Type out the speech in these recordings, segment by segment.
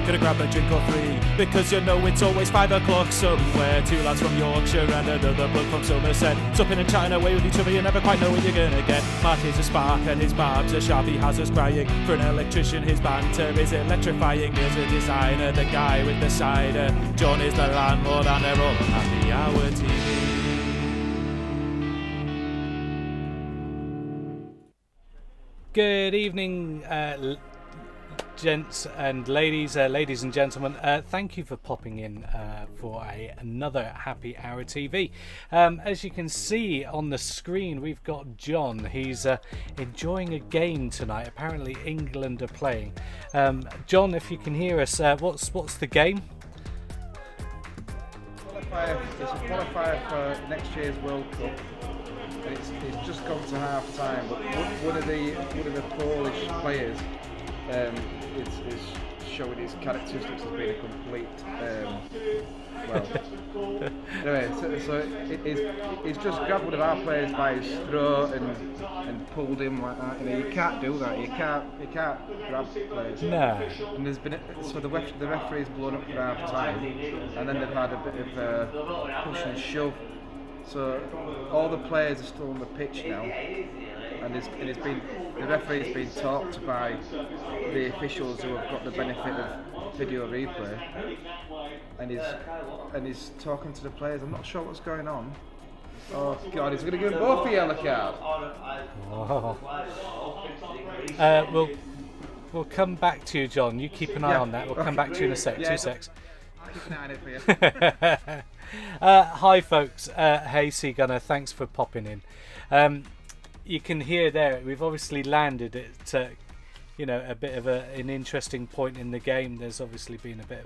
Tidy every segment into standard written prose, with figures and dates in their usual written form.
Gonna grab a drink or three, because you know it's always 5 o'clock somewhere. Two lads from Yorkshire and another bloke from Somerset, supping and chatting away with each other, you never quite know what you're gonna get. Mark is a spark and his barbs are sharp, he has us crying. For an electrician his banter is electrifying. There's a designer, the guy with the cider. John is the landlord and they're all on Happy Hour TV. Good evening, gents and ladies and gentlemen. Thank you for popping in for another Happy Hour TV. As you can see on the screen, we've got John. He's enjoying a game tonight. Apparently England are playing. John, if you can hear us, what's the game? It's a qualifier for next year's World Cup. And it's just gone to half time, but one of the Polish players is showing his characteristics as being a complete anyway, so he's just grabbed one of our players by his throat and pulled him like that. You know, you can't do that. You can't grab players. No. And there's been the referee's blown up for half time, and then they've had a bit of push and shove. So all the players are still on the pitch now, and the referee's been talked by the officials who have got the benefit of video replay, and he's talking to the players. I'm not sure what's going on. Oh God, he's going to give them both a yellow card. Oh. We'll come back to you, John. You keep an eye on that. We'll come back to you in a sec. 2 secs. I'll keep an eye on it for you. Hi folks, hey Sea Gunner, thanks for popping in. You can hear there we've obviously landed at a bit of an interesting point in the game. There's obviously been a bit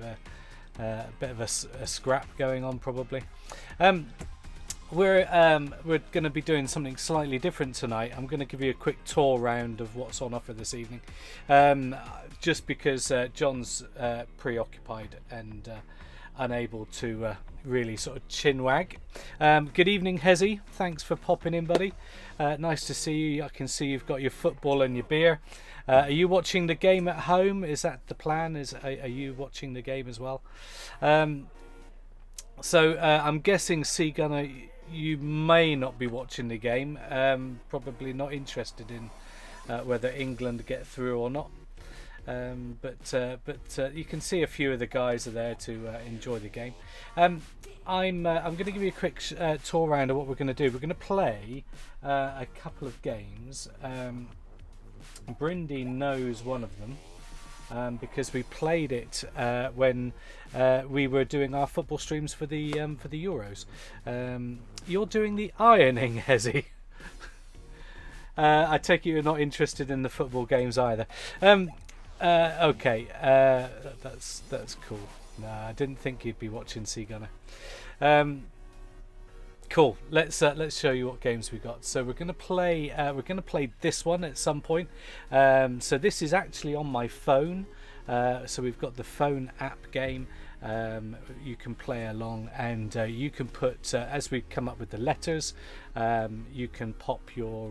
of a scrap going on probably. We're going to be doing something slightly different tonight. I'm going to give you a quick tour round of what's on offer this evening, just because John's preoccupied and unable to really sort of chinwag. Good evening, Hezzy. Thanks for popping in, buddy. Nice to see you. I can see you've got your football and your beer. Are you watching the game at home? Is that the plan? Are you watching the game as well? So I'm guessing, Sea Gunner, you may not be watching the game. Probably not interested in whether England get through or not. But you can see a few of the guys are there to enjoy the game. I'm going to give you a quick tour round of what we're going to do. We're going to play a couple of games. Brindy knows one of them because we played it when we were doing our football streams for the Euros. You're doing the ironing, Hezzy. I take it you're not interested in the football games either. Okay, that's cool. No, I didn't think you'd be watching Sea Gunner. Cool. Let's show you what games we got. So we're gonna play this one at some point. So this is actually on my phone. So we've got the phone app game. You can play along, and you can put as we come up with the letters. You can pop your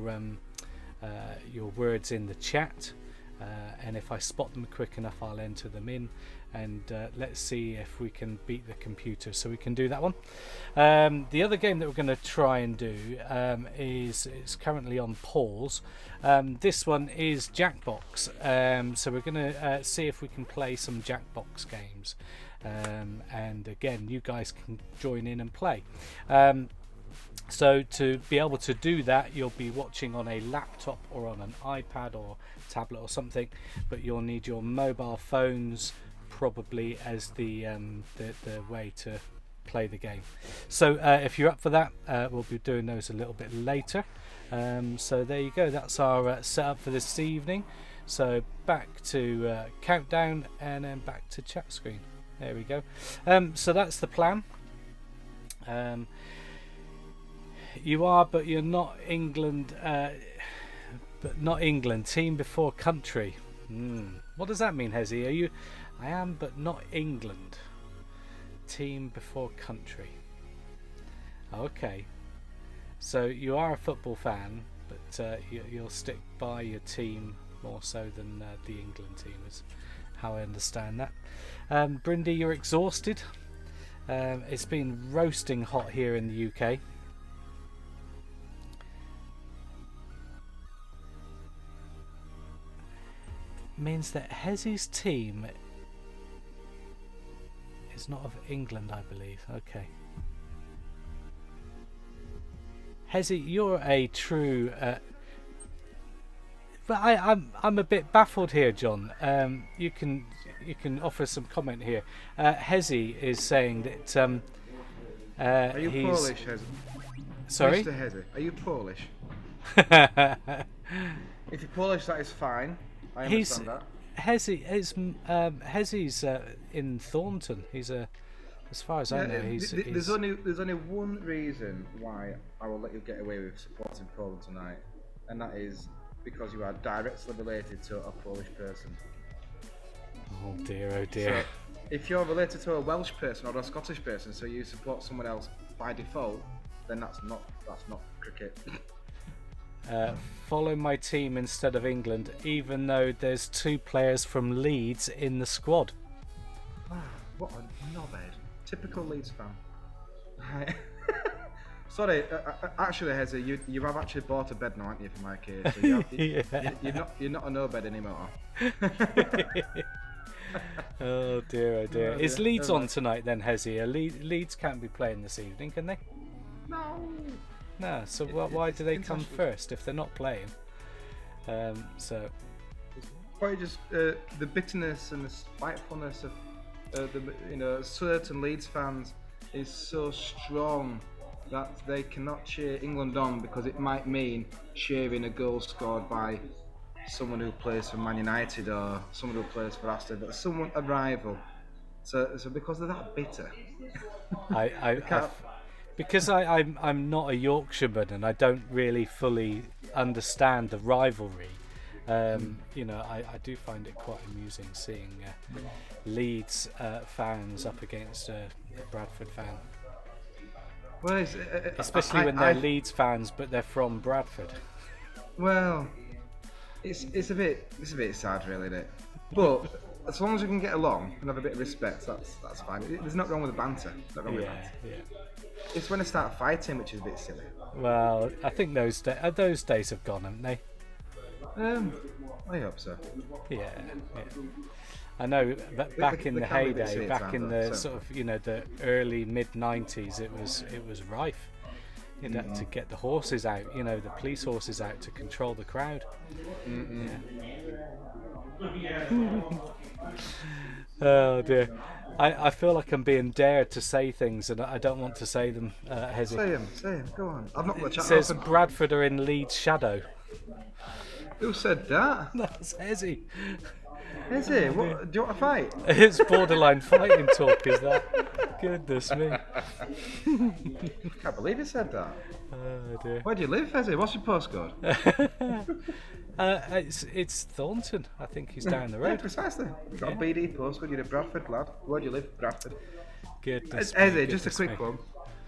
words in the chat. And if I spot them quick enough, I'll enter them in, and let's see if we can beat the computer. So we can do that one. The other game that we're going to try and do is currently on pause. This one is Jackbox. So we're going to see if we can play some Jackbox games, and again, you guys can join in and play. So to be able to do that, you'll be watching on a laptop or on an iPad or tablet or something, but you'll need your mobile phones probably as the way to play the game. So if you're up for that, we'll be doing those a little bit later. So there you go. That's our setup for this evening. So back to countdown and then back to chat screen. There we go. So that's the plan. You are, but you're not England. But not England. Team before country. What does that mean, Hezzy? Are you? I am, but not England. Team before country. Okay. So you are a football fan, but you'll stick by your team more so than the England team is how I understand that. Brindy, you're exhausted. It's been roasting hot here in the UK. Means that Hezzy's team is not of England, I believe. Okay. Hezzy, you're a true... but I'm a bit baffled here, John. You can offer some comment here. Hezzy is saying that... are you he's... Polish, Hezzy? Sorry? Mr. Hezzy, are you Polish? If you're Polish, that is fine. I understand that. Hezzy's in Thornton. He's as far as I know, there's only one reason why I will let you get away with supporting Poland tonight, and that is because you are directly related to a Polish person. Oh dear, oh dear. So, if you're related to a Welsh person or a Scottish person, so you support someone else by default, then that's not cricket. Follow my team instead of England, even though there's 2 players from Leeds in the squad. What a knobhead. Typical Leeds fan. Right. Sorry, actually, Hezzy, you have actually bought a bed now, haven't you, for my case? So you're not a no bed anymore. Oh dear, oh dear. Is Leeds on tonight then, Hezzy? Leeds can't be playing this evening, can they? No, so why do they come first if they're not playing? So probably just the bitterness and the spitefulness of certain Leeds fans is so strong that they cannot cheer England on because it might mean cheering a goal scored by someone who plays for Man United or someone who plays for Aston, but a rival. So because they're that bitter, because I'm not a Yorkshireman and I don't really fully understand the rivalry. I do find it quite amusing seeing Leeds fans up against a Bradford fan. Well, especially when they're Leeds fans, but they're from Bradford. Well, it's a bit sad, really, isn't it? But as long as we can get along and have a bit of respect, that's fine. There's nothing wrong with the banter. Banter. It's when they start fighting, which is a bit silly. Well, I think those days have gone, haven't they? I hope so. Yeah. I know, but back in the heyday, back in the sort of the early mid-90s, it was rife. You'd have to get the horses out, the police horses out to control the crowd. Yeah. Oh dear. I feel like I'm being dared to say things and I don't want to say them, Hezzy. Say him, go on. I've not got the chat. It says Bradford are in Leeds shadow. Who said that? That's Hezzy. Hezzy, what, do you want to fight? It's borderline fighting talk, is that? Goodness me. Can't believe he said that. Oh dear. Where do you live, Hezzy? What's your postcode? It's Thornton. I think he's down the road. Yeah, precisely. You've got a BD postcode. You're a Bradford lad. Where do you live? Bradford. Goodness. Hezzy, just a quick one.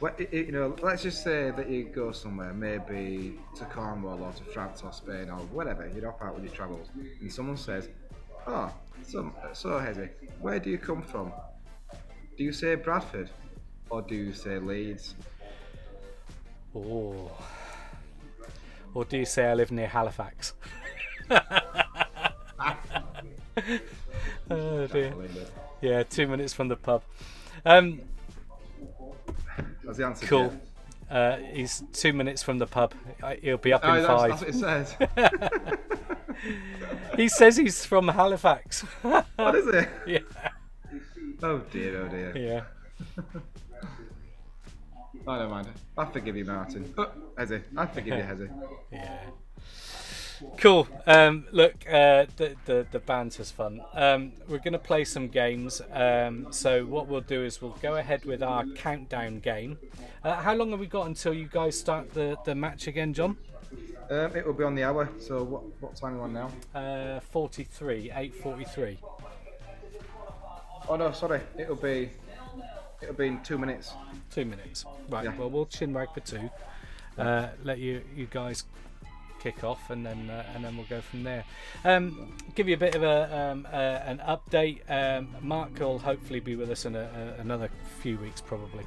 Let's just say that you go somewhere, maybe to Cornwall or to France or Spain or whatever. You're off out with your travels, and someone says, "Oh, so Hezzy, where do you come from? Do you say Bradford or do you say Leeds?" Oh. Or do you say I live near Halifax? Oh dear. Yeah, 2 minutes from the pub. That's the answer. Cool. He's 2 minutes from the pub. He'll be up in 5. That's what it says. He says he's from Halifax. What is it? Yeah. Oh dear. Yeah. I don't mind. I forgive you, Martin. Hezzy, I forgive you, Hezzy. Yeah. Cool. Look, the banter's fun. We're going to play some games. So what we'll do is we'll go ahead with our countdown game. How long have we got until you guys start the match again, John? It will be on the hour. So what time are we on now? 8:43. Oh no, sorry. It'll be in 2 minutes. 2 minutes. Right. Yeah. Well, we'll chinwag for 2. Let you guys kick off, and then we'll go from there. Give you a bit of an update. Mark will hopefully be with us in another few weeks, probably.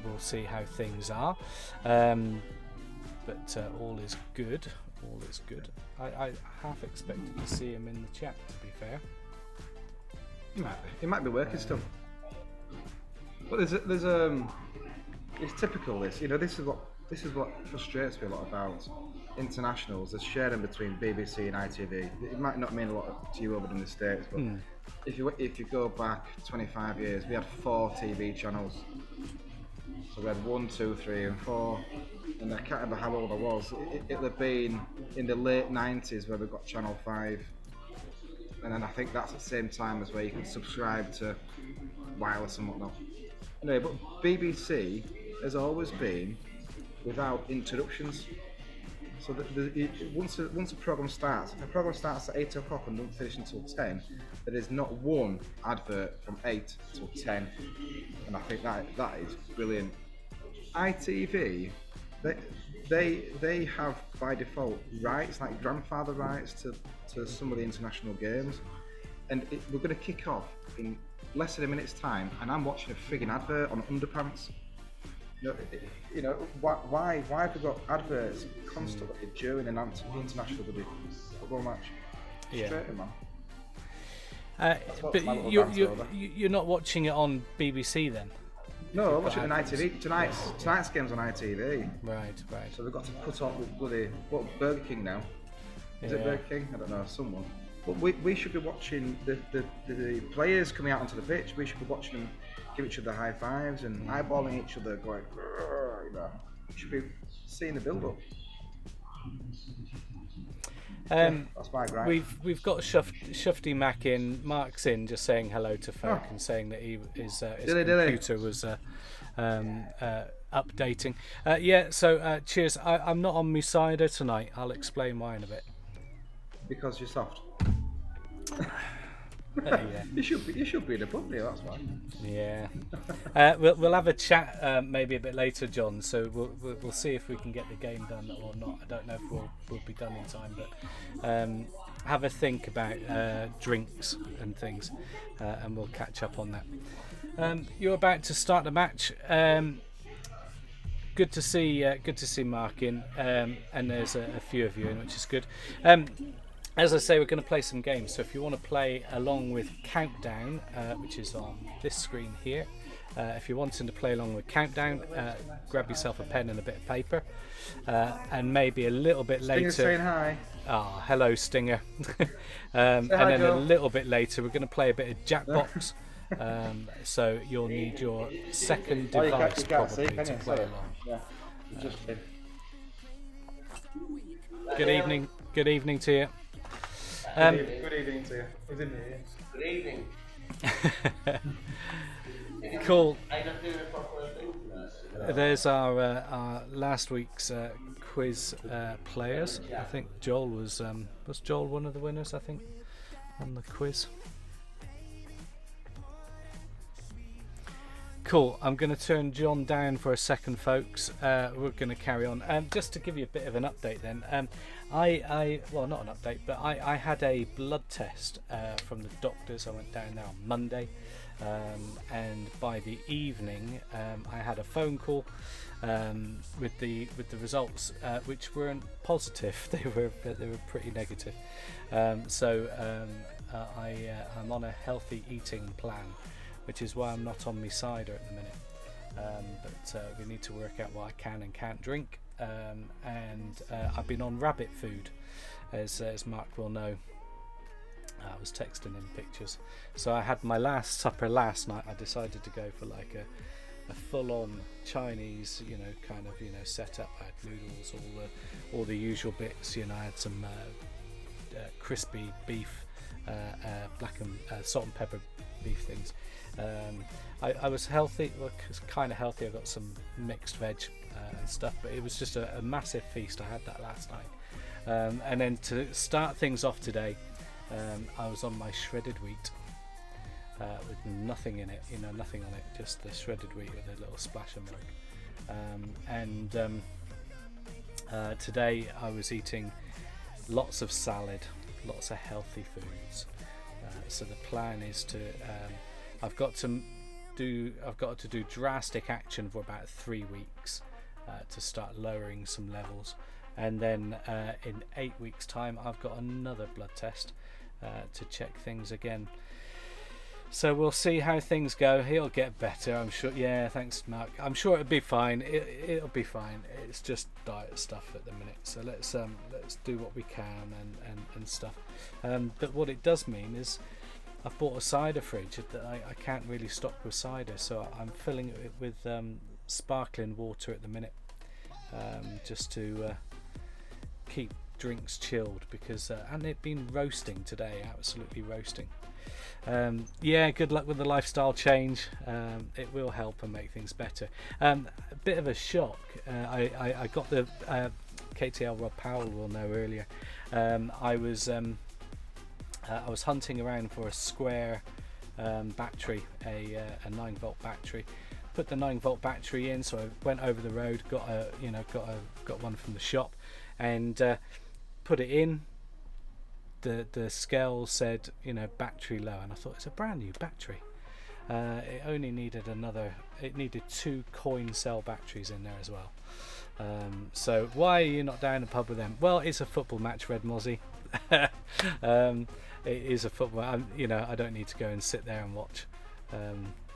We'll see how things are, but all is good. All is good. I half expected to see him in the chat, to be fair. He might be working still. But there's it's typical. This is what frustrates me a lot about internationals. There's sharing between BBC and ITV. It might not mean a lot to you over in the States, but if you go back 25 years, we had 4 TV channels. So we had 1, 2, 3, and 4. And I can't remember how old I was. It'll have been in the late 90s where we got Channel 5. And then I think that's at the same time as where you can subscribe to wireless and whatnot. Anyway, but BBC has always been without interruptions. So once a programme starts, if a programme starts at 8 o'clock and doesn't finish until 10, there is not one advert from 8 till 10. And I think that is brilliant. ITV, they have by default rights, like grandfather rights to some of the international games, and we're going to kick off in less than a minute's time, and I'm watching a frigging advert on underpants. Why have we got adverts constantly during an international football match? Yeah. Frustrating, man. But you're not watching it on BBC then? No, I'm watching it on ITV. Tonight's game's on ITV. Right. So we've got to put on with bloody Burger King now. Is it Burger King? I don't know, someone. But we should be watching the players coming out onto the pitch. We should be watching them give each other high fives and eyeballing each other, going. We should be seeing the build-up. That's my gripe. We've got Shufty Mac in. Mark's in, just saying hello to folk and saying that his computer was updating. So cheers. I'm not on my cider tonight. I'll explain why in a bit. Because you're soft. Yeah. You should be in a pub here, that's why. Yeah. We'll have a chat maybe a bit later, John. So we'll see if we can get the game done or not. I don't know if we'll be done in time, but have a think about drinks and things, and we'll catch up on that. You're about to start the match. Good to see Mark in, and there's a few of you in, which is good. As I say, we're going to play some games, so if you want to play along with Countdown, which is on this screen here, if you're wanting to play along with Countdown, grab yourself a pen and a bit of paper, and maybe a little bit later... Stinger's saying hi. Hello, Stinger. And then a little bit later, we're going to play a bit of Jackbox, so you'll need your second device probably to play along. Yeah, just Good evening to you. Good evening to you. Who's in here? Good evening. Cool. There's our last week's quiz players. I think Joel was Joel one of the winners, I think, on the quiz. Cool. I'm going to turn John down for a second, folks. We're going to carry on. Just to give you a bit of an update then. Well, not an update, but I had a blood test from the doctors. I went down there on Monday, and by the evening, I had a phone call with the results, which weren't positive. They were pretty negative. So I'm on a healthy eating plan, which is why I'm not on my cider at the minute. But we need to work out what I can and can't drink. And I've been on rabbit food, as Mark will know. I was texting him pictures. So I had my last supper last night. I decided to go for like a full-on Chinese, kind of, setup. I had noodles, all the usual bits. I had some crispy beef, black and salt and pepper beef things. I was healthy, kind of healthy. I got some mixed veg and stuff, but it was just a massive feast. I had that last night, and then to start things off today, I was on my shredded wheat with nothing in it, nothing on it, just the shredded wheat with a little splash of milk, and Today I was eating lots of salad, lots of healthy foods. So the plan is to I've got to do drastic action for about 3 weeks to start lowering some levels, and then in 8 weeks' time I've got another blood test to check things again. So we'll see how things go. He'll get better, I'm sure. Yeah, thanks, Mark. I'm sure it'll be fine. It'll be fine. It's just diet stuff at the minute. So let's do what we can and stuff. But what it does mean is I've bought a cider fridge that I can't really stock with cider, so I'm filling it with sparkling water at the minute, just to keep drinks chilled, because and it been roasting today, absolutely roasting. Yeah, good luck with the lifestyle change. It will help and make things better. A bit of a shock. I got the KTL Rob Powell will know earlier. I was hunting around for a square battery, a 9-volt battery. Put the 9-volt battery in, so I went over the road, got one from the shop, and put it in. The scale said, battery low, and I thought it's a brand new battery. It only needed it needed 2 coin cell batteries in there as well. So why are you not down the pub with them? Well, it's a football match, Red Mozzie. It is a football. I don't need to go and sit there and watch.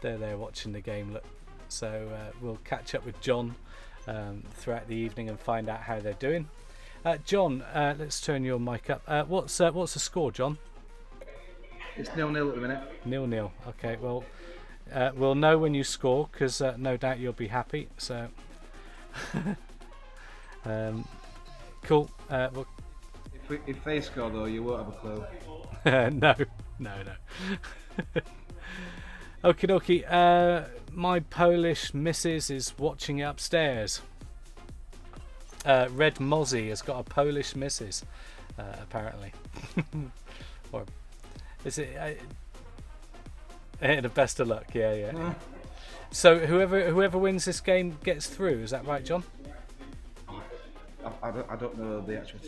They're there watching the game. Look, so we'll catch up with John throughout the evening and find out how they're doing. John, let's turn your mic up. What's the score, John? It's 0-0 at the minute. 0-0. Okay, well, we'll know when you score, because no doubt you'll be happy. So, cool. Well, if they score though, you won't have a clue. No. Okie dokie. My Polish missus is watching it upstairs. Red Mozzie has got a Polish missus, apparently. Or is it? The best of luck, yeah. So whoever wins this game gets through. Is that right, John? I don't know the actual.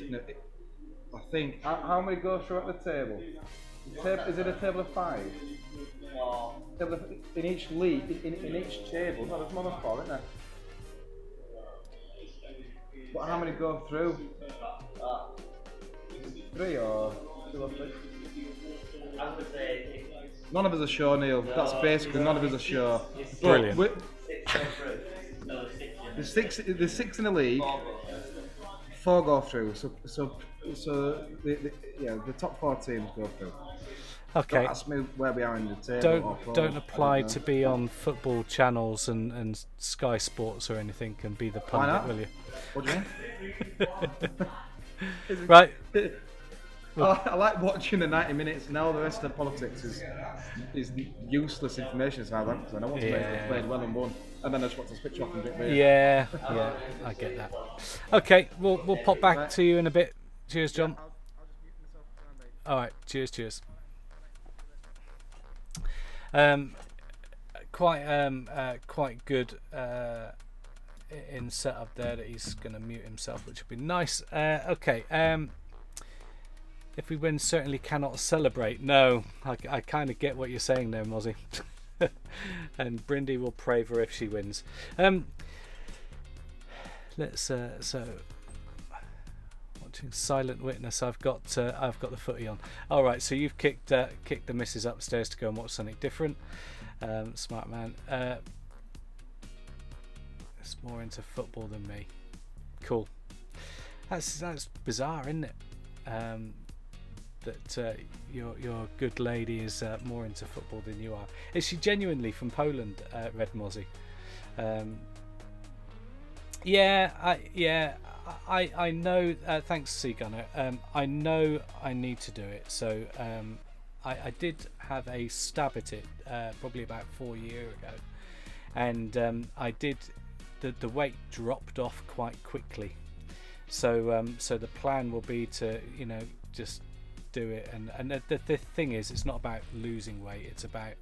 I think how many goes through at the table? Is it a table of 5? In each league, in each table. No, there's more than 4, isn't there? But how many go through? 3 or 2 or 3? None of us are sure, Neil. That's basically none of us are sure. Brilliant. There's 6 in the league. 4 go through. So the top 4 teams go through. Okay. That's where we are in the table. Don't apply to be on football channels and Sky Sports or anything and be the pundit, will you? What do you mean? Right. I like watching the 90 minutes. Now the rest of the politics is useless information as far as I'm concerned. I want to make it played well and won, and then I just want to switch off and drink beer. Yeah, I get that. Okay, we'll pop back to you in a bit. Cheers, John. All right, cheers. Quite good in setup there that he's going to mute himself, which would be nice. Okay. If we win, certainly cannot celebrate. No, I kind of get what you're saying there, Mozzie. And Brindy will pray for if she wins. Let's so watching Silent Witness. I've got the footy on. All right, so you've kicked the missus upstairs to go and watch something different. Smart man. It's more into football than me. Cool. That's bizarre, isn't it? That your good lady is more into football than you are. Is she genuinely from Poland, Red Mozzie? I know. Thanks, Sea Gunner. I know I need to do it. So I did have a stab at it probably about 4 years ago, and I did. The weight dropped off quite quickly. So the plan will be to just do it, and the thing is, it's not about losing weight. It's about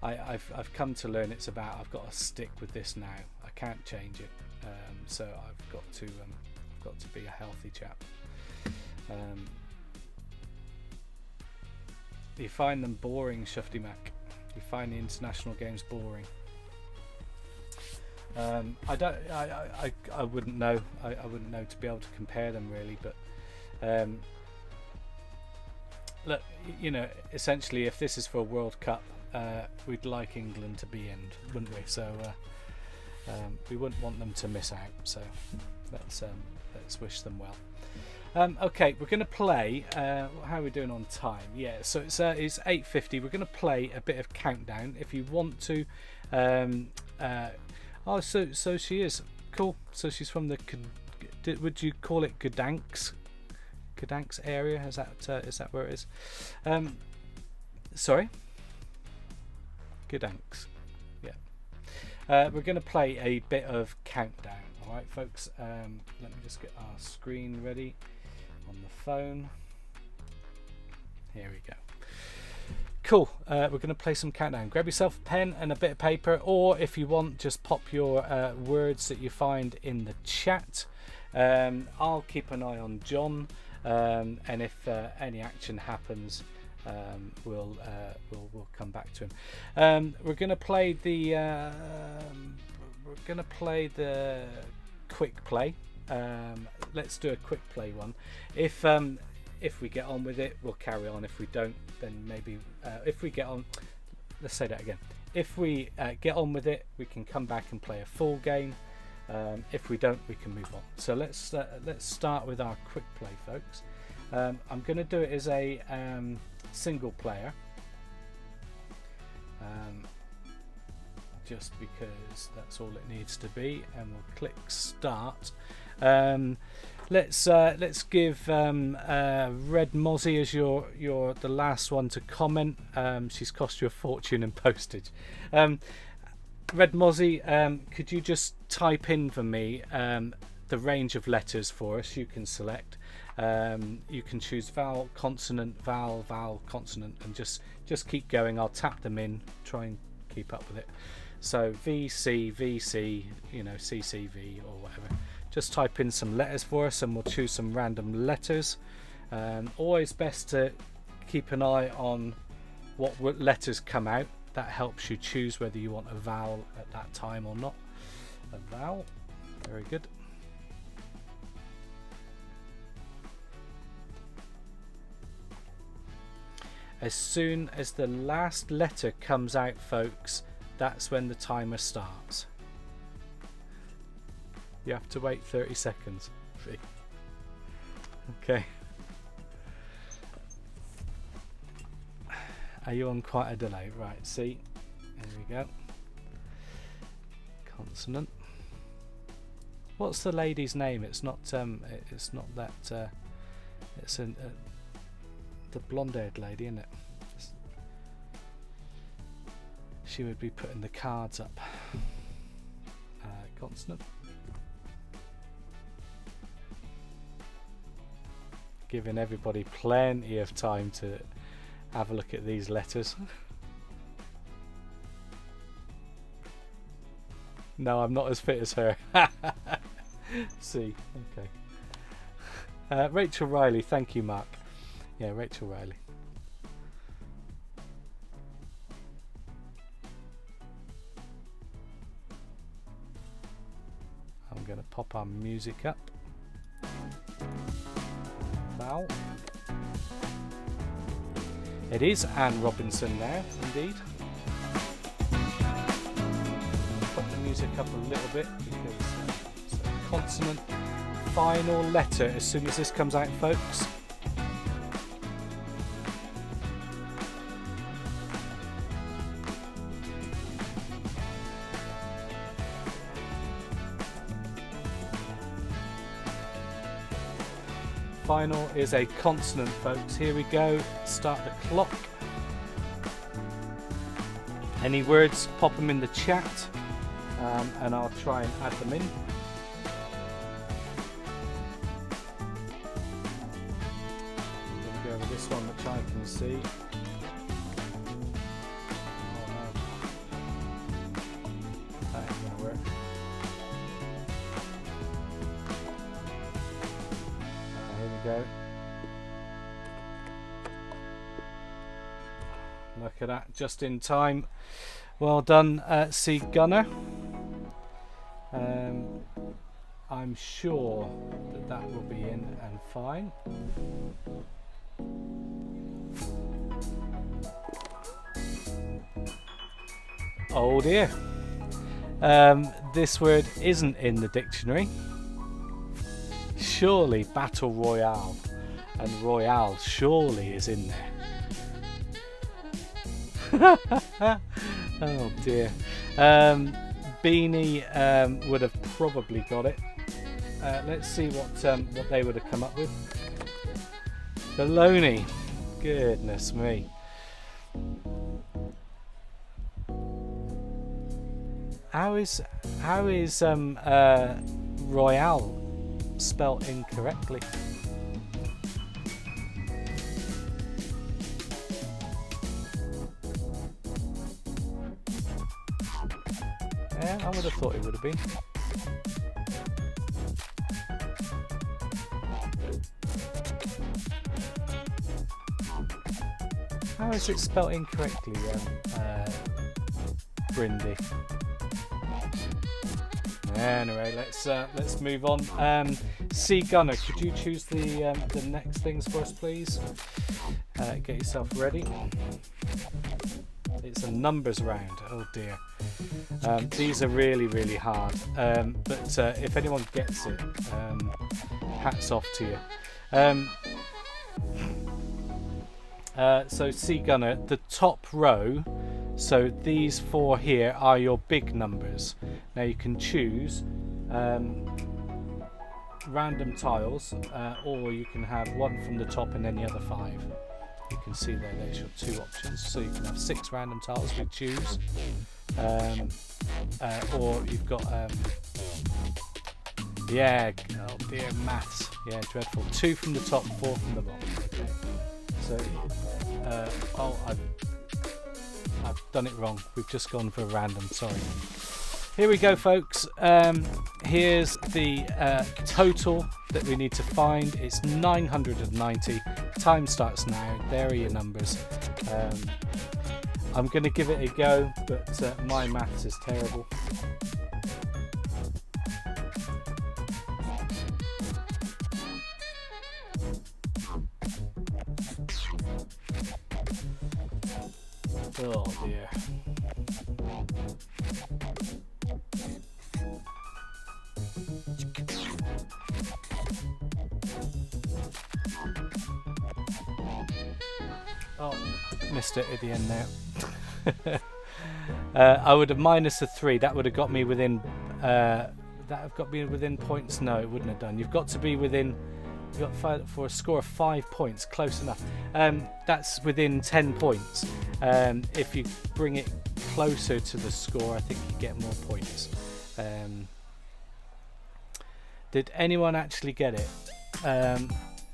I've come to learn it's about I've got to stick with this now. I can't change it. So I've got got to be a healthy chap. You find them boring, Shufty Mac? You find the international games boring? I wouldn't know. I wouldn't know to be able to compare them really, but look, you know, essentially, if this is for a World Cup, we'd like England to be in, wouldn't we? So we wouldn't want them to miss out. So let's wish them well. Okay, we're going to play. How are we doing on time? Yeah, so it's 8:50. We're going to play a bit of countdown. If you want to. Oh, so she is cool. So she's from the. Would you call it Gdansk area? Is that where it is? Sorry. Gdansk. Yeah. We're going to play a bit of countdown. All right, folks. Let me just get our screen ready on the phone. Here we go. Cool. We're going to play some countdown. Grab yourself a pen and a bit of paper, or if you want, just pop your words that you find in the chat. I'll keep an eye on John, and if any action happens, we'll come back to him. We're going to play the quick play. Let's do a quick play one. If we get on with it, we'll carry on. If we don't, then maybe if we get on, let's say that again. If we get on with it, we can come back and play a full game. If we don't, we can move on. So let's start with our quick play, folks. I'm going to do it as a single player, just because that's all it needs to be, and we'll click start. Let's give Red Mozzie as you're the last one to comment. She's cost you a fortune in postage. Red Mozzie, could you just type in for me the range of letters for us? You can select. You can choose vowel, consonant, vowel, vowel, consonant, and just keep going. I'll tap them in, try and keep up with it. So VC, VC, you know, CCV or whatever. Just type in some letters for us and we'll choose some random letters. Always best to keep an eye on what letters come out. That helps you choose whether you want a vowel at that time or not. A vowel. Very good. As soon as the last letter comes out, folks, that's when the timer starts. You have to wait 30 seconds. Okay. Are you on quite a delay? Right, see. There we go. Consonant. What's the lady's name? It's not that it's the blonde-haired lady, isn't it? She would be putting the cards up. Consonant. Giving everybody plenty of time to have a look at these letters. No, I'm not as fit as her. See, okay. Rachel Riley, thank you, Mark. Yeah, Rachel Riley. I'm going to pop our music up. Vowel. It is Anne Robinson now, indeed. Put the music up a little bit because it's a consonant. Final letter as soon as this comes out, folks. Final is a consonant, folks. Here we go. Start the clock. Any words, pop them in the chat, and I'll try and add them in. I'm going to go over this one, which I can see. Oh no. That ain't going to work. at that, just in time. Well done, C Gunner. I'm sure that will be in and fine. Oh dear. This word isn't in the dictionary. Surely Battle Royale and Royale surely is in there. Oh dear. Beanie would have probably got it. Let's see what they would have come up with. Baloney. Goodness me. How is Royale spelt incorrectly? Yeah, I would have thought it would have been. How is it spelt incorrectly, Brindy? Anyway, let's move on. C Gunner, could you choose the next things for us, please? Get yourself ready. It's a numbers round. Oh dear. These are really, really hard. But if anyone gets it, hats off to you. So C Gunner, the top row. So these four here are your big numbers. Now you can choose random tiles, or you can have one from the top and then the other five. You can see there's your two options. So you can have 6 random tiles we choose, or you've got yeah, oh dear, maths, yeah, dreadful. 2 from the top, 4 from the bottom. Okay. So oh, I've done it wrong. We've just gone for a random, sorry. Here we go, folks. Here's the total that we need to find. It's 990. Time starts now. There are your numbers. I'm going to give it a go, but my maths is terrible. Oh dear. Oh, missed it at the end there. I would have minus a 3. That would have got me within. That have got me within points. No, it wouldn't have done. You've got to be within. You got for a score of 5 points. Close enough. That's within 10 points. If you bring it closer to the score, I think you get more points. Did anyone actually get it?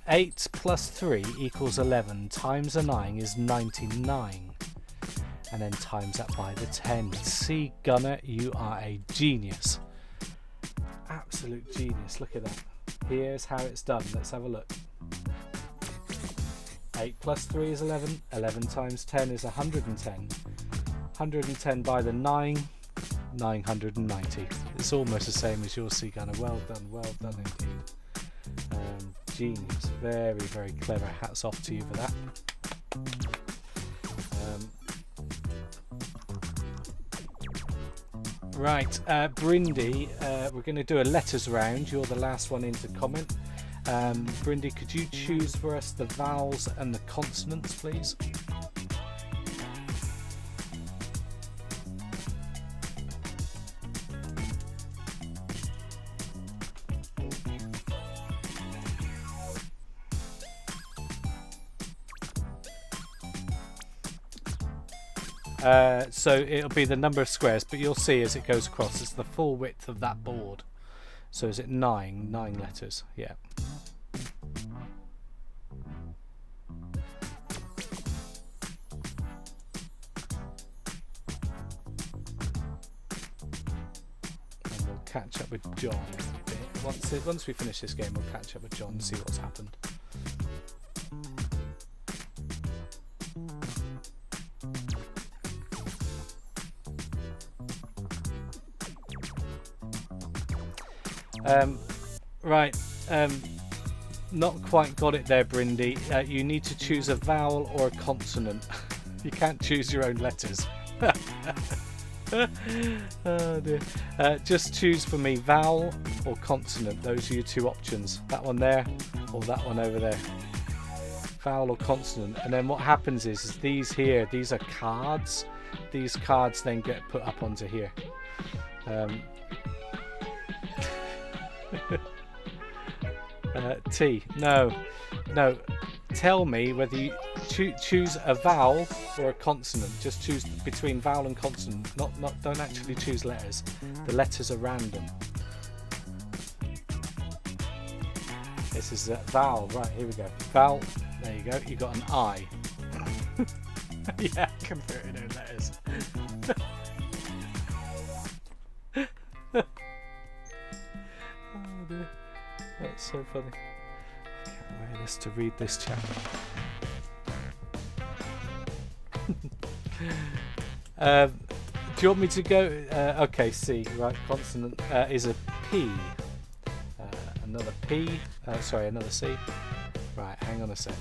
8 plus 3 equals 11. Times a 9 is 99. And then times that by the 10. C Gunner, you are a genius. Absolute genius. Look at that. Here's how it's done. Let's have a look. 8 plus 3 is 11. 11 times 10 is 110. 110 by the 9, 990. It's almost the same as your C Gunner. Well done indeed. Genius. Very, very clever. Hats off to you for that. Right, Brindy, we're going to do a letters round. You're the last one in to comment. Brindy, could you choose for us the vowels and the consonants, please? So it'll be the number of squares, but you'll see as it goes across, it's the full width of that board. So is it 9 letters? Yeah. And we'll catch up with John in a bit. Once we finish this game, we'll catch up with John and see what's happened. Right. Not quite got it there, Brindy. You need to choose a vowel or a consonant. You can't choose your own letters. Oh dear. Just choose for me vowel or consonant. Those are your two options. That one there or that one over there. Vowel or consonant. And then what happens is these here, these are cards. These cards then get put up onto here. T. No. Tell me whether you choose a vowel or a consonant. Just choose between vowel and consonant. Don't actually choose letters. The letters are random. This is a vowel. Right, here we go. Vowel. There you go. You got an I. Yeah, converted in letters. Oh dear. That's so funny. I can't wait this to read this chat. Do you want me to go? Okay, C. Right, consonant is a P. Another P. Sorry, another C. Right, hang on a sec.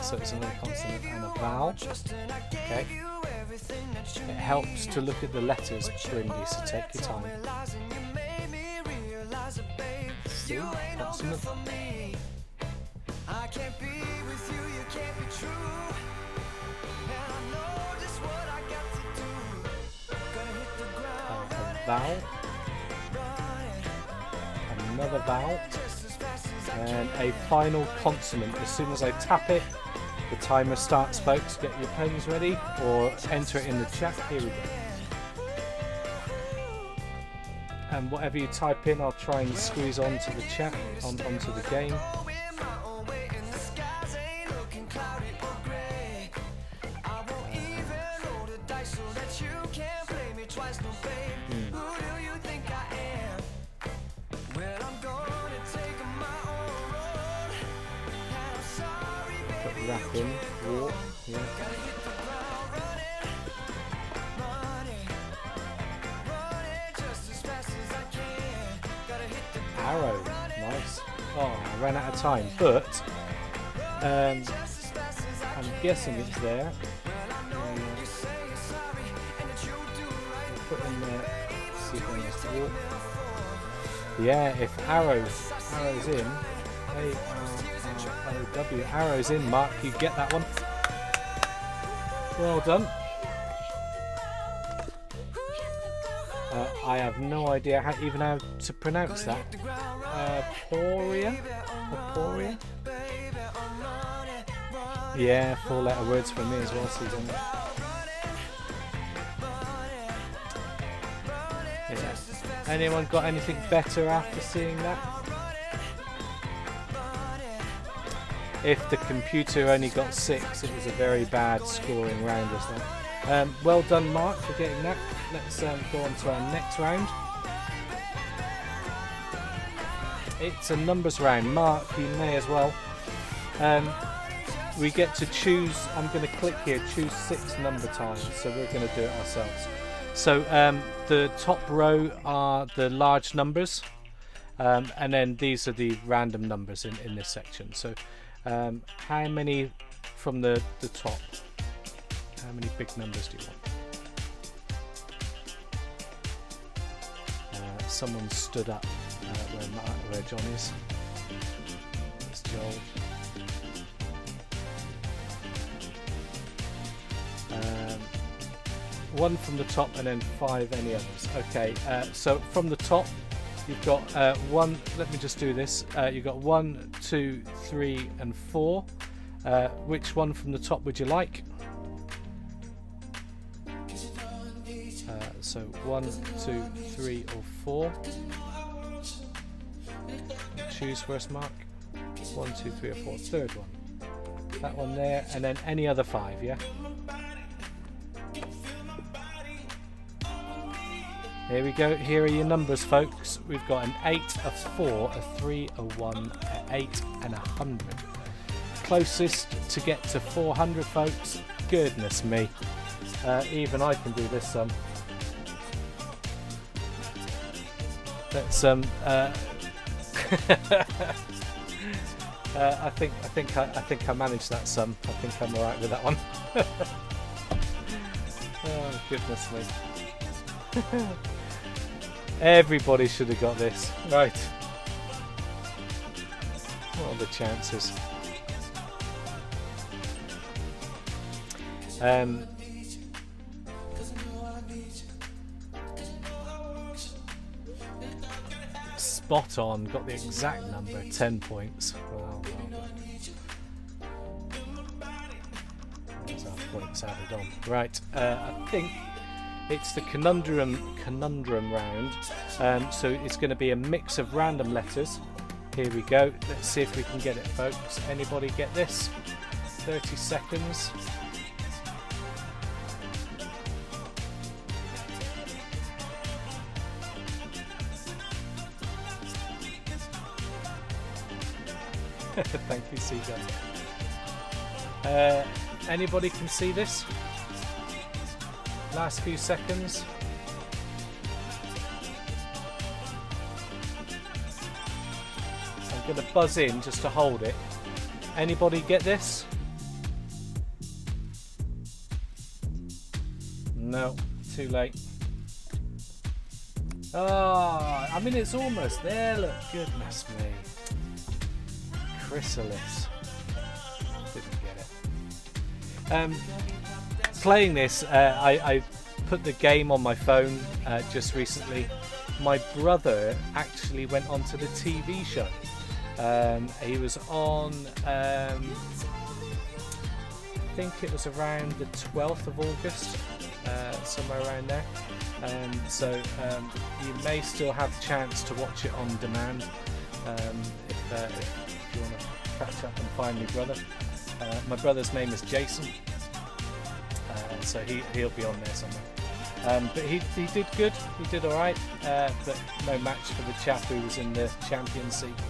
So it's another consonant and a vowel. Okay. It helps to look at the letters, Brindy, so take your time. C, consonant. A vowel. Another vowel. And a final consonant. As soon as I tap it, the timer starts, folks. Get your pens ready or enter it in the chat. Here we go. And whatever you type in, I'll try and squeeze onto the chat, onto the game. Put wrap in, walk, yeah. Arrow, nice. Oh, I ran out of time, but I'm guessing it's there. Put in there. See if I must walk. Yeah, if arrows in, A-R-R-O-W, arrows in, Mark, you get that one. Well done. I have no idea even how to pronounce that. Aporia? Yeah, 4-letter words for me as well, Susan. Yeah. Anyone got anything better after seeing that? If the computer only got 6, it was a very bad scoring round, wasn't it? Well done, Mark, for getting that. Let's go on to our next round. It's a numbers round. Mark, you may as well. We get to choose, I'm going to click here, choose 6 number tiles, so we're going to do it ourselves. So the top row are the large numbers, and then these are the random numbers in this section. So how many from the top? How many big numbers do you want? Someone stood up where John is. It's Joel. One from the top and then 5 any others. Okay, so from the top you've got 1, let me just do this. You've got 1, 2, 3 and 4. Which one from the top would you like? So 1, 2, 3 or 4. Choose first, Mark. 1, 2, 3 or 4. Third one. That one there, and then any other 5, yeah? Here we go. Here are your numbers, folks. We've got an 8, a 4, a 3, a 1, an 8 and 100. Closest to get to 400, folks. Goodness me. Even I can do this sum. Let's I think I managed that sum. I think I'm alright with that one. Oh goodness me. Everybody should have got this. Right. What are the chances? Spot on, got the exact number, 10 points. Well done. There's our points added on. Right, I think it's the conundrum round. So it's going to be a mix of random letters. Here we go. Let's see if we can get it, folks. Anybody get this? 30 seconds. Thank you, Seagull. Anybody can see this? Last few seconds. I'm going to buzz in just to hold it. Anybody get this? No, too late. Oh, I mean, it's almost there. Look, goodness me. Chrysalis. Didn't get it. Playing this, I put the game on my phone just recently. My brother actually went onto the TV show. He was on, I think it was around the 12th of August, somewhere around there. So you may still have a chance to watch it on demand if you want to catch up and find me brother. My brother's name is Jason, so he'll be on there somewhere. But he did good, he did alright, but no match for the chap who was in the Champions League,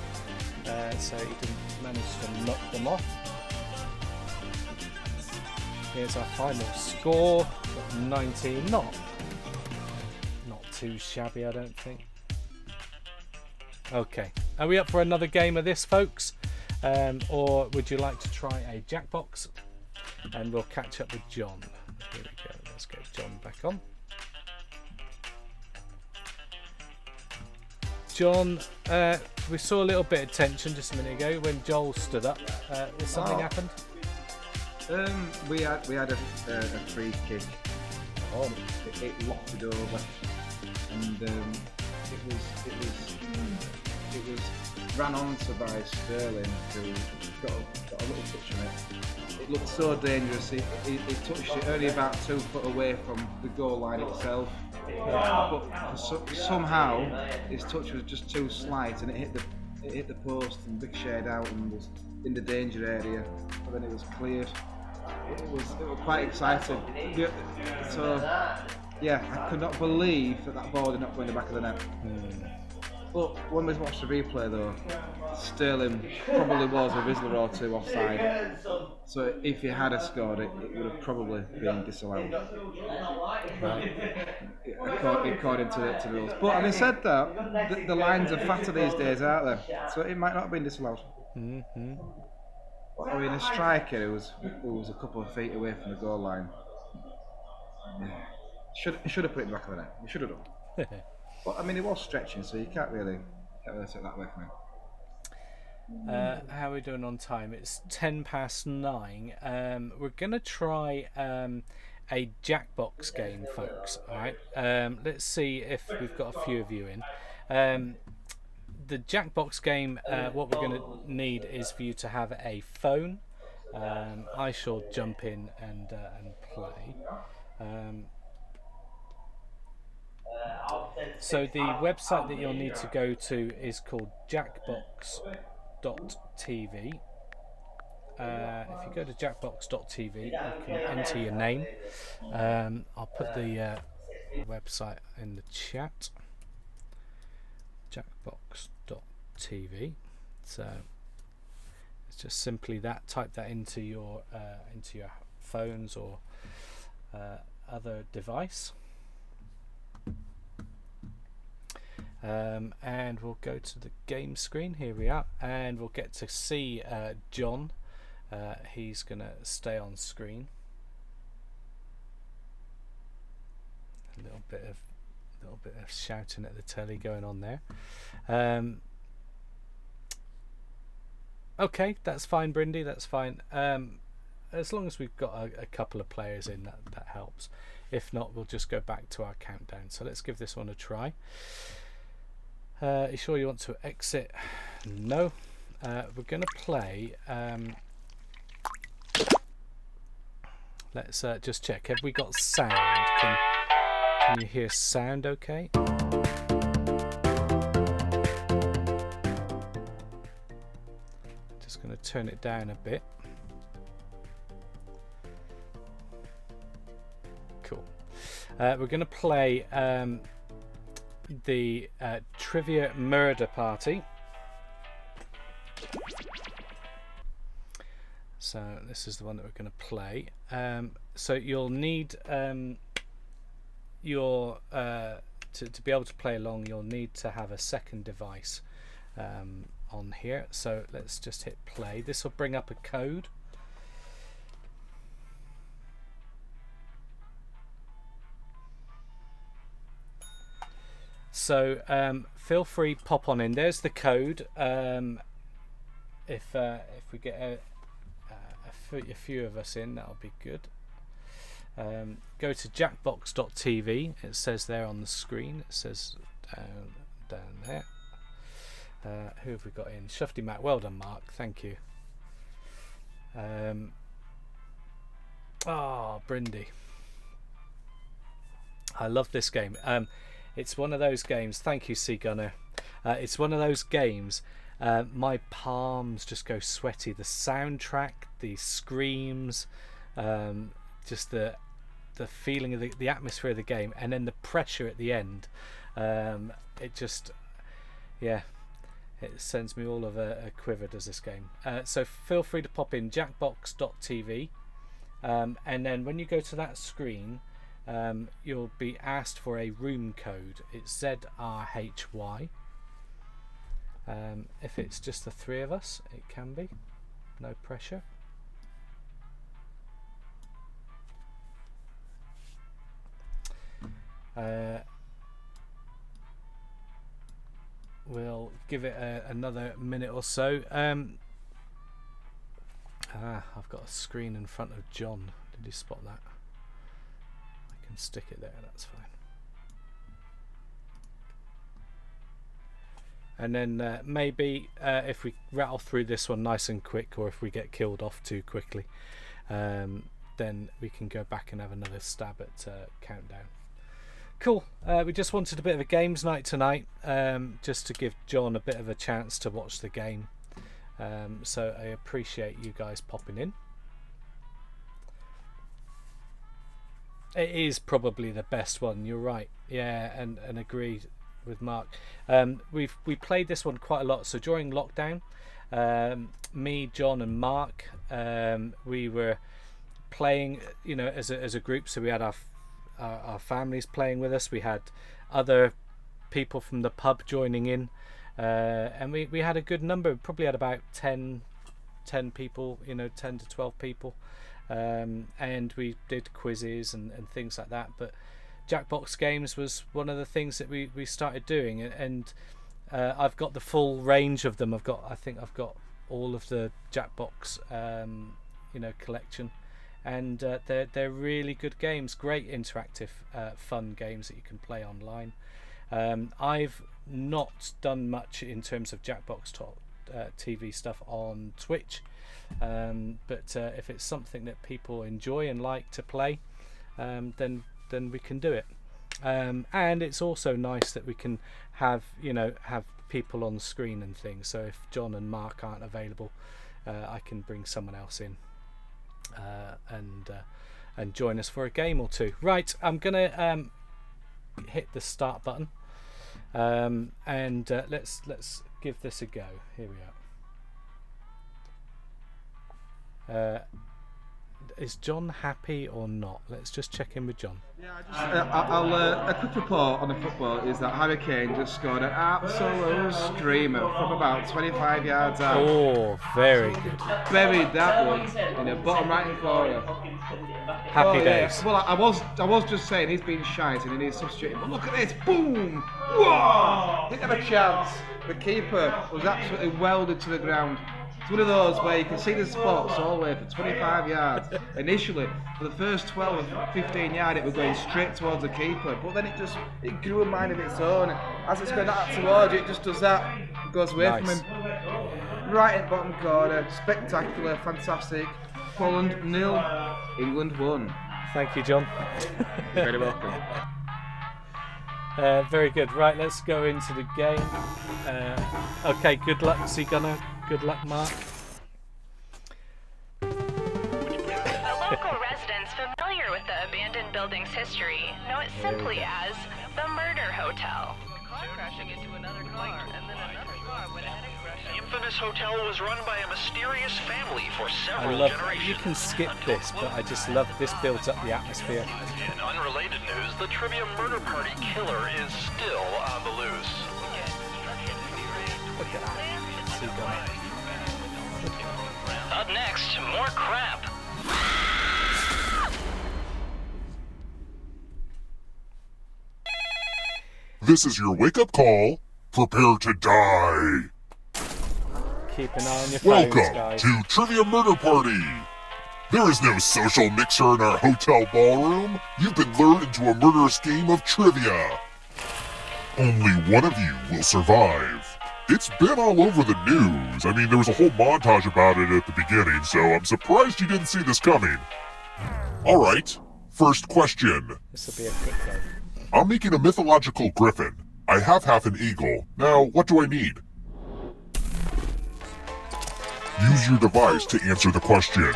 so he didn't manage to knock them off. Here's our final score, 19, not too shabby I don't think. Okay, are we up for another game of this, folks? Or would you like to try a Jackbox? And we'll catch up with John. Here we go, let's get John back on. John, we saw a little bit of tension just a minute ago when Joel stood up. Was something happened? We had a free kick. It locked it over, and it was ran onto by Sterling, who got a little touch on it. It looked so dangerous. He touched it only about 2 foot away from the goal line itself. But somehow his touch was just too slight, and it hit the post and ricocheted out and was in the danger area. But then it was cleared. It was quite exciting. So yeah, I could not believe that ball did not go in the back of the net. But when we watched the replay though, Sterling probably was a Vizsla or two offside. So if he had scored it, it would have probably been disallowed. According to the rules. But having said that, the lines are fatter these days, aren't they? So it might not have been disallowed. Mm-hmm. I mean, a striker who was a couple of feet away from the goal line. Yeah. Should have put it in the back of the net. He should have done. But I mean, it was stretching, so you can't really take that away from him. How are we doing on time? It's 9:10. We're gonna try a Jackbox game, folks. All right. Let's see if we've got a few of you in. The Jackbox game. What we're gonna need is for you to have a phone. I shall jump in and play. So the website that you'll need to go to is called jackbox.tv. If you go to jackbox.tv, you can enter your name. I'll put the website in the chat. Jackbox.tv. So it's just simply that. Type that into your phones or other device. And we'll go to the game screen. Here we are, and we'll get to see John. He's gonna stay on screen. A little bit of shouting at the telly going on there. Okay, that's fine, Brindy. That's fine. As long as we've got a couple of players in, that helps. If not, we'll just go back to our countdown. So let's give this one a try. You sure you want to exit? No. We're going to play. Let's just check. Have we got sound? Can you hear sound okay? Just going to turn it down a bit. Cool. We're going to play the Trivia Murder Party. So this is the one that we're going to play. So you'll need to be able to play along, you'll need to have a second device on here. So let's just hit play. This will bring up a code. So feel free, pop on in. There's the code. If we get a few of us in, that'll be good. Go to jackbox.tv. It says there on the screen. It says down there. Who have we got in? Shufty Mac. Well done, Mark. Thank you. Brindy. I love this game. It's one of those games. Thank you, Sea Gunner. It's one of those games. My palms just go sweaty. The soundtrack, the screams, just the feeling of the atmosphere of the game, and then the pressure at the end. It just, yeah, it sends me all of a quiver. Does this game? So feel free to pop in jackbox.tv, and then when you go to that screen, you'll be asked for a room code. It's ZRHY. If it's just the three of us, it can be. No pressure. We'll give it another minute or so. I've got a screen in front of John. Did you spot that? I can stick it there, that's fine. And then maybe if we rattle through this one nice and quick, or if we get killed off too quickly, then we can go back and have another stab at countdown. Cool. We just wanted a bit of a games night tonight, just to give John a bit of a chance to watch the game. So I appreciate you guys popping in. It is probably the best one. You're right. Yeah, and agreed with Mark. We played this one quite a lot. So during lockdown, me, John, and Mark, we were playing, as a group. So we had our families playing with us. We had other people from the pub joining in, and we had a good number. We probably had about 10 people, 10 to 12 people, and we did quizzes and things like that. But Jackbox games was one of the things that we started doing, and I've got the full range of them. I think I've got all of the Jackbox collection, and they're really good games, great interactive fun games that you can play online. I've not done much in terms of Jackbox TV stuff on Twitch, but if it's something that people enjoy and like to play, then we can do it. And it's also nice that we can have people on screen and things. So if John and Mark aren't available, I can bring someone else in and join us for a game or two. Right, I'm gonna hit the start button, and let's give this a go. Here we are. is John happy or not? Let's just check in with John. Yeah, a quick report on the football is that Harry Kane just scored an absolute screamer from about 25 yards out. Oh, very good. Buried that one in the bottom right corner. Happy days. Yeah. Well, I was just saying he's been shite and he needs substituting. But look at this, boom! Whoa! Didn't have a chance. The keeper was absolutely welded to the ground. It's one of those where you can see the spots all the way for 25 yards. Initially, for the first 12 or 15 yards, it was going straight towards the keeper, but then it grew a mind of its own. As it's going that towards it just does that, it goes away from him. Right in the bottom corner, spectacular, fantastic. Poland 0, England 1. Thank you, John. You're very welcome. Very good. Right, let's go into the game. Okay, good luck, Gunner. Good luck, Mark. The local residents familiar with the abandoned building's history know it simply as the Murder Hotel. Car crashing into another car, and then another car went ahead and crashed. The infamous hotel was run by a mysterious family for I several love. generations. You can skip this, but I just love this. Builds up the atmosphere. In unrelated news, the trivia murder party killer is still on the loose. Look at that. Gunner. Up next, more crap. This is your wake-up call. Prepare to die. Keep an eye on your phones, Welcome guys. to Trivia Murder Party. There is no social mixer in our hotel ballroom. You've been lured into a murderous game of trivia. Only one of you will survive. It's been all over the news. I mean, there was a whole montage about it at the beginning, so I'm surprised you didn't see this coming. All right, first question. This will be a quick game. I'm making a mythological griffin. I have half an eagle. Now, what do I need? Use your device to answer the question.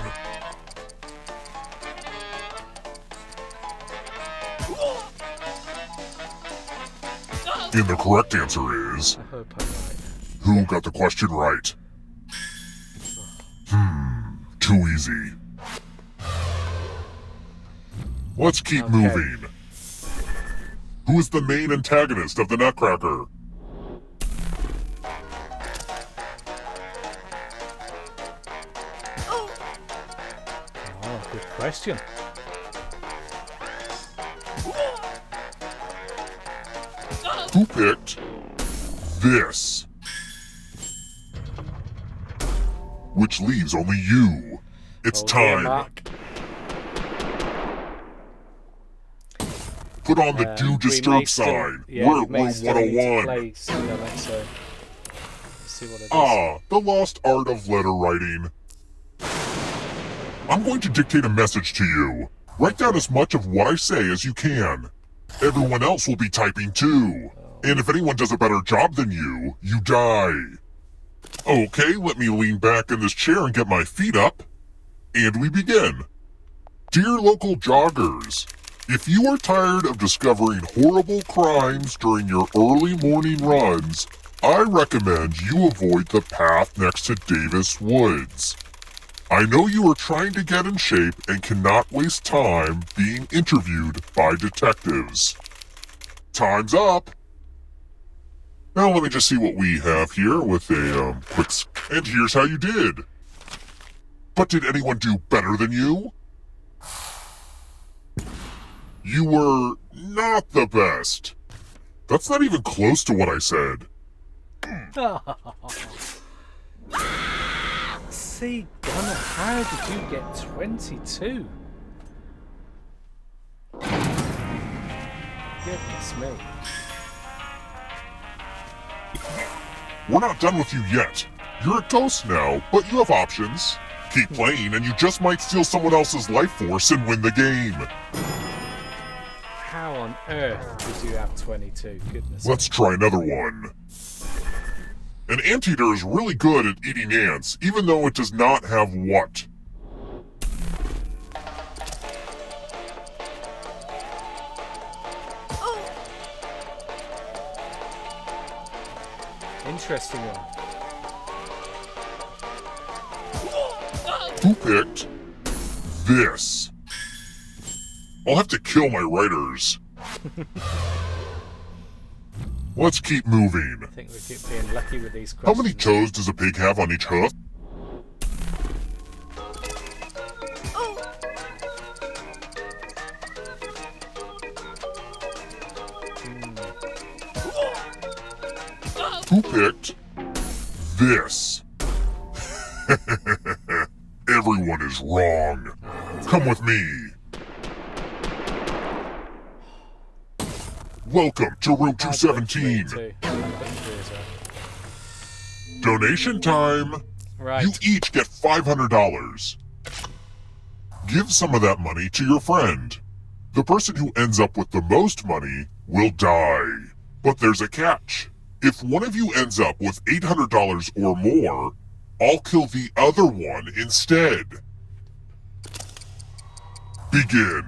And the correct answer is... I hope I'm right. Who got the question right? Too easy. Let's keep moving. Who is the main antagonist of the Nutcracker? Oh, good question. Who picked this? Which leaves only you. It's Dear time. Mark. Put on the Do We may Disturb still- sign. yeah, We're we at may room still need to 101. play some of it, so let's see what it is. Ah, the lost art of letter writing. I'm going to dictate a message to you. Write down as much of what I say as you can. Everyone else will be typing too. And if anyone does a better job than you, you die. Okay, let me lean back in this chair and get my feet up. And we begin. Dear local joggers, if you are tired of discovering horrible crimes during your early morning runs, I recommend you avoid the path next to Davis Woods. I know you are trying to get in shape and cannot waste time being interviewed by detectives. Time's up. Now let me just see what we have here with a quick... And here's how you did. But did anyone do better than you? You were not the best. That's not even close to what I said. See, Gunner, how did you get 22? Goodness me. We're not done with you yet. You're a ghost now, but you have options. Keep playing and you just might steal someone else's life force and win the game. How on earth did you have 22? Goodness. Let's try another one. An anteater is really good at eating ants, even though it does not have what? Interesting one. Who picked this. I'll have to kill my writers. Let's keep moving. I think we keep being lucky with these How questions. many toes does a pig have on each hoof? Who picked this? Everyone is wrong. Come with me. Welcome to room 217. Donation time. Right. You each get $500. Give some of that money to your friend. The person who ends up with the most money will die. But there's a catch. If one of you ends up with $800 or more, I'll kill the other one instead. Begin.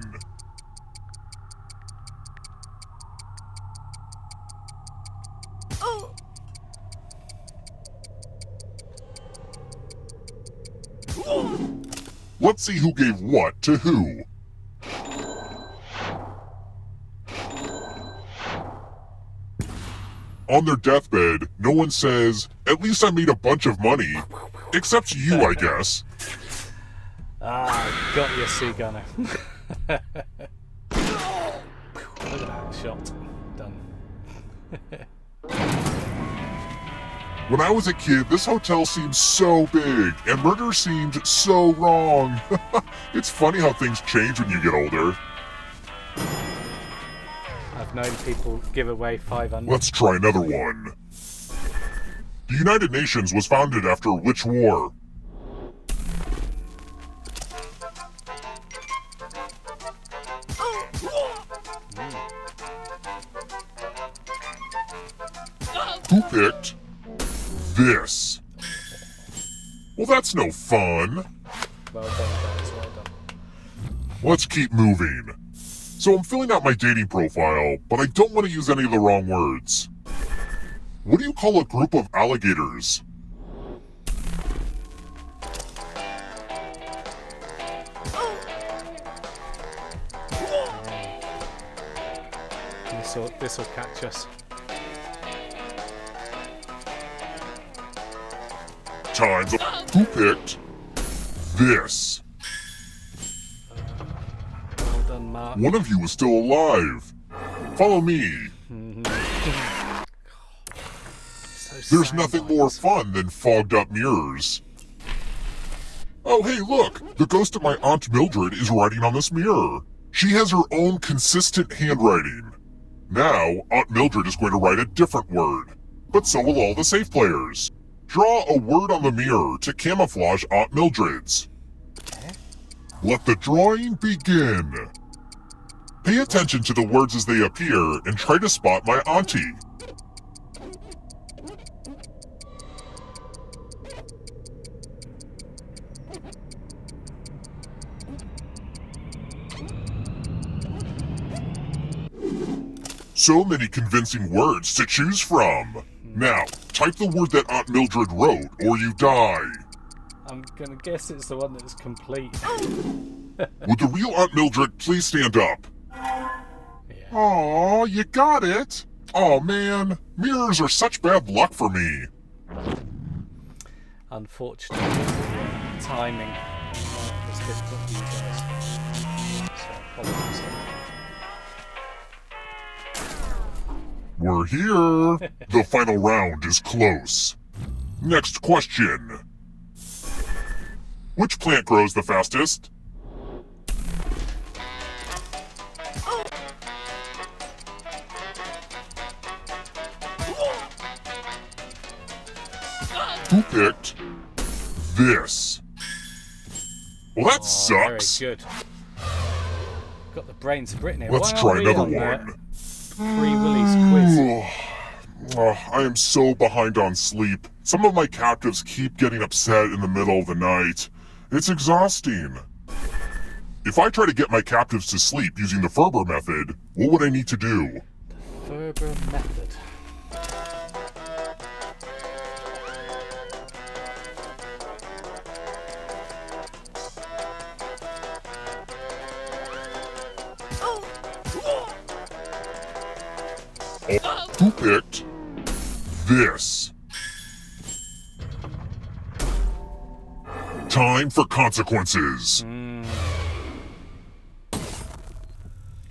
Let's see who gave what to who. On their deathbed, no one says, "At least I made a bunch of money." Except you, I guess. Ah, got your sea gunner. Look at that shot. Done. When I was a kid, this hotel seemed so big, and murder seemed so wrong. It's funny how things change when you get older. I've known people give away 500. Let's try another one. The United Nations was founded after which war? Who picked this? Well, that's no fun. Well done, guys. Well done. Let's keep moving. So I'm filling out my dating profile, but I don't want to use any of the wrong words. What do you call a group of alligators? This'll catch us. Time's up. Who picked this? Well done, Mark. One of you is still alive. Follow me. So There's sad, nothing guys. more fun than fogged up mirrors. Oh, hey, look! The ghost of my Aunt Mildred is writing on this mirror. She has her own consistent handwriting. Now, Aunt Mildred is going to write a different word. But so will all the safe players. Draw a word on the mirror to camouflage Aunt Mildred's. Let the drawing begin. Pay attention to the words as they appear and try to spot my auntie. So many convincing words to choose from. Now, type the word that Aunt Mildred wrote, or you die. I'm gonna guess it's the one that's complete. Would the real Aunt Mildred please stand up? Yeah. Aw, you got it. Oh man, mirrors are such bad luck for me. Unfortunately, the timing was difficult for you guys. So apologies. We're here. The final round is close. Next question. Which plant grows the fastest? Who picked this? Well, that sucks. Very good. Got the brains of Britain here. Let's Why try aren't we another on one. Free Willy's quiz. I am so behind on sleep. Some of my captives keep getting upset in the middle of the night. It's exhausting. If I try to get my captives to sleep using the Ferber method, what would I need to do? Ferber method. Who picked this? Time for consequences.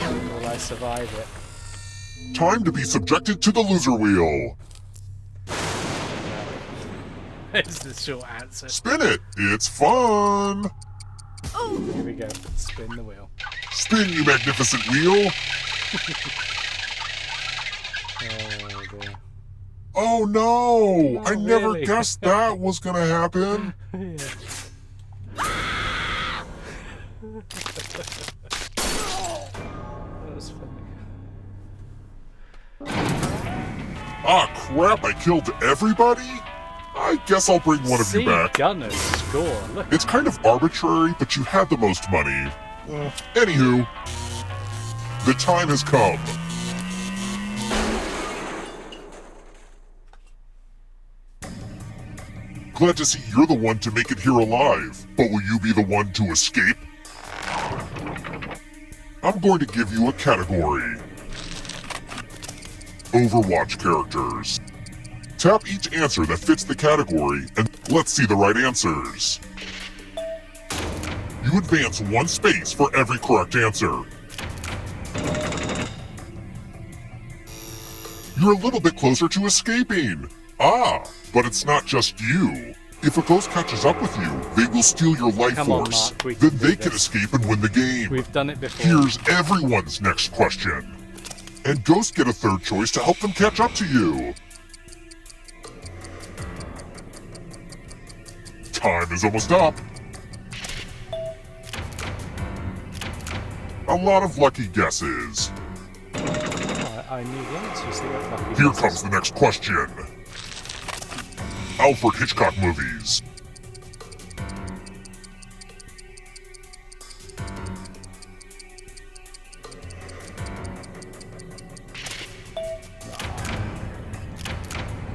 Will I survive it? Time to be subjected to the loser wheel. It's the short answer. Spin it. It's fun. Here we go. Spin the wheel. Spin, you magnificent wheel. Oh dear. Oh no! I never really? guessed that was gonna happen. Yeah. That was funny. Ah crap, I killed everybody? I guess I'll bring one of you back. Gunners score. Look. It's kind of arbitrary, but you had the most money. Anywho, the time has come. Glad to see you're the one to make it here alive, but will you be the one to escape? I'm going to give you a category. Overwatch characters. Tap each answer that fits the category, and let's see the right answers. You advance 1 space for every correct answer. You're a little bit closer to escaping. Ah, but it's not just you. If a ghost catches up with you, they will steal your life Come on, force. Mark, we Then can they do can this. escape and win the game. We've done it before. Here's everyone's next question. And ghosts get a third choice to help them catch up to you. Time is almost up. A lot of lucky guesses. I knew the answers. They were lucky Here guesses. comes the next question. Alfred Hitchcock movies.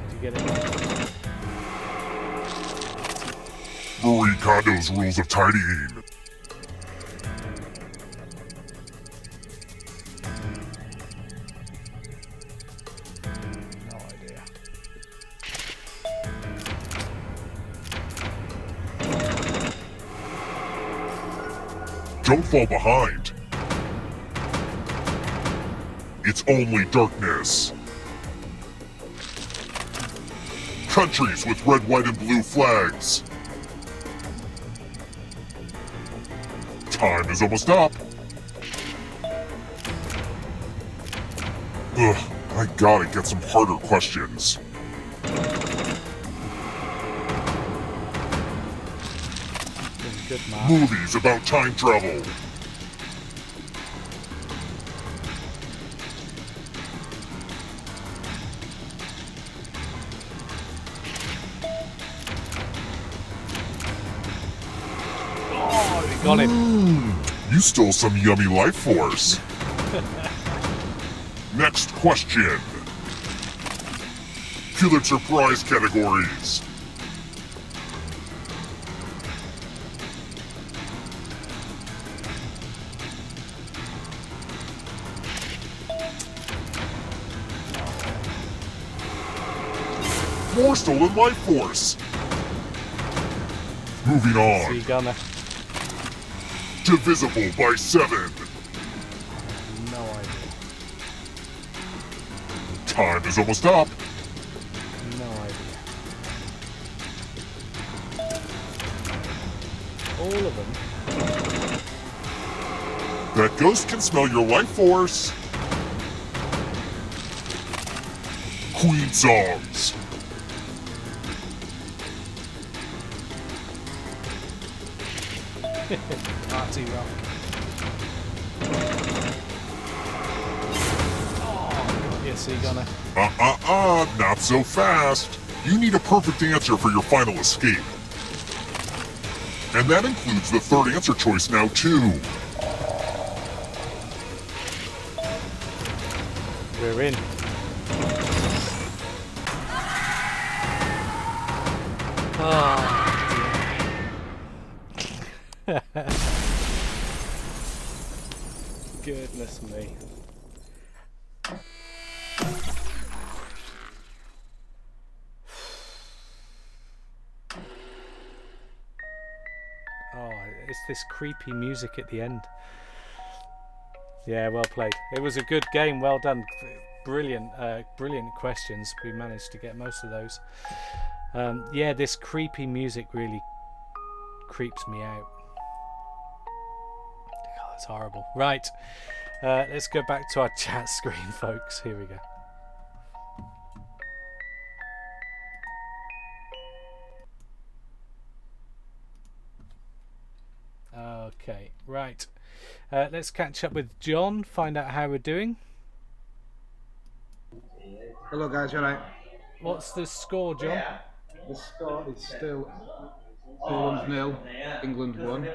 Did you get it? Marie Kondo's Rules of Tidying. No idea. Don't fall behind. It's only darkness. Countries with red, white, and blue flags. Time is almost up. Ugh, I gotta get some harder questions. Good, Mark. Movies about time travel. Got him. You stole some yummy life force. Next question. Pulitzer Prize categories. More stolen life force. Moving on. See, Gunner. Divisible by 7. No idea. Time is almost up. No idea. All of them. That ghost can smell your life force. Queen songs. Party rock. Oh, yes, see, Gunner. Not so fast. You need a perfect answer for your final escape. And that includes the third answer choice now, too. We're in. Oh, dear. Goodness me. It's this creepy music at the end. Yeah, well played. It was a good game. Well done. Brilliant, brilliant questions. We managed to get most of those. Yeah, this creepy music really creeps me out. Oh, it's horrible. Right, let's go back to our chat screen, folks. Here we go. Okay, right. Let's catch up with John, find out how we're doing. Hello guys, you alright? What's the score, John? The score is still Poland 0, England 1.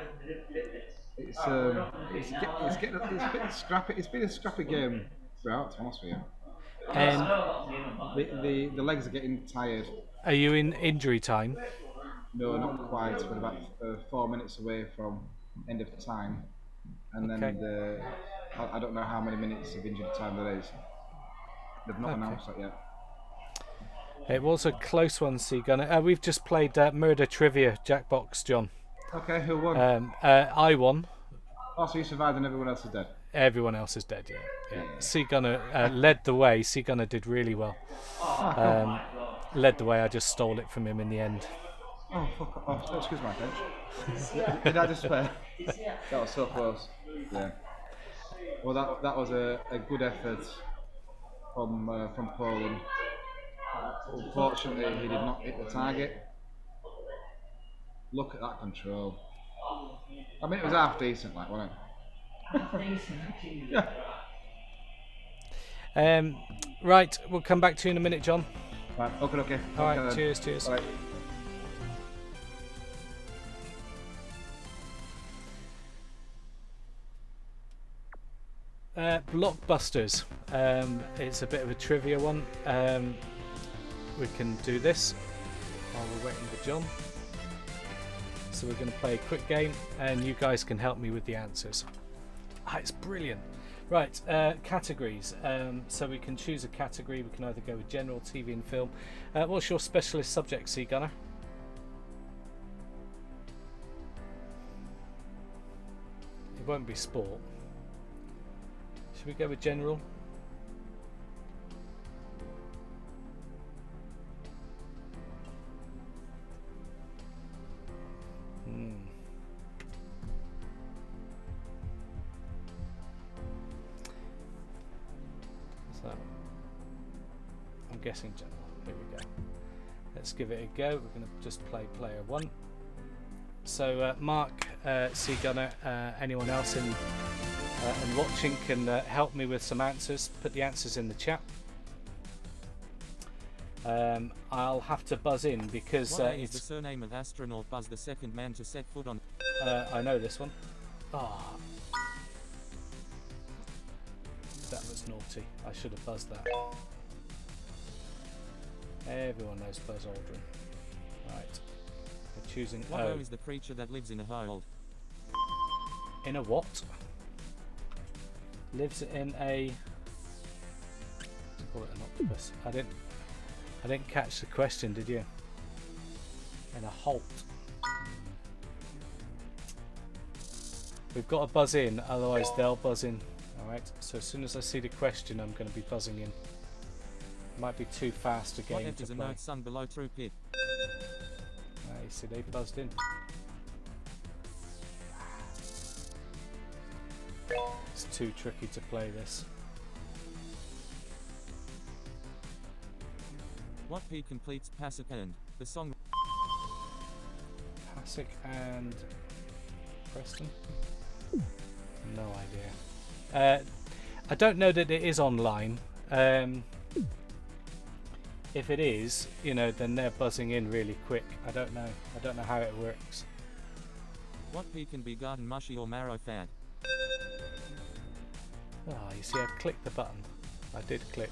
It's been scrappy. It's been a scrappy game throughout, to be honest with you. And The legs are getting tired. are you in injury time? No, not quite. We're about 4 minutes away from end of time, and then Okay. I don't know how many minutes of injury time there is. They've not announced that yet. It was a close one, Seagunner. We've just played Murder Trivia Jackbox, John. Okay, who won? I won. Oh, so you survived and everyone else is dead. Everyone else is dead, yeah. Seagunner led the way. Seagunner did really well. Led the way. I just stole it from him in the end. Oh, fuck off. Oh, excuse my French. Did I just swear? That was so close. Yeah. Well, that was a good effort from Poland. Unfortunately, he did not hit the target. Look at that control. I mean, it was half decent, like, wasn't it? Yeah. Right, we'll come back to you in a minute, John. Right. Okay. All right. Okay, then. Cheers. All right. Blockbusters. It's a bit of a trivia one. We can do this while we're waiting for John. So we're going to play a quick game, and you guys can help me with the answers. It's brilliant. Right, categories. So we can choose a category. We can either go with general, TV, and film. What's your specialist subject, Seagunner? It won't be sport. Should we go with general? So, I'm guessing general. Here we go. Let's give it a go. We're going to just play player one. So, Mark, Seagunner, anyone else in and watching can help me with some answers. Put the answers in the chat. I'll have to buzz in because it's the surname of astronaut Buzz, the second man to set foot on. I know this one. That was naughty. I should have buzzed that. Everyone knows Buzz Aldrin. Right. We're choosing. What is the creature that lives in a hole? In a what? Lives in a. Call it an octopus. I didn't catch the question, did you? In a halt. We've got to buzz in, otherwise they'll buzz in. Alright, so as soon as I see the question, I'm going to be buzzing in. Might be too fast a game to is play. a note sun below true pit? You see, they buzzed in. It's too tricky to play this. What P completes Pasek and the song? Pasek and Preston? No idea. I don't know that it is online. If it is, then they're buzzing in really quick. I don't know. I don't know how it works. What P can be garden mushy or marrow fat? You see, I've clicked the button. I did click.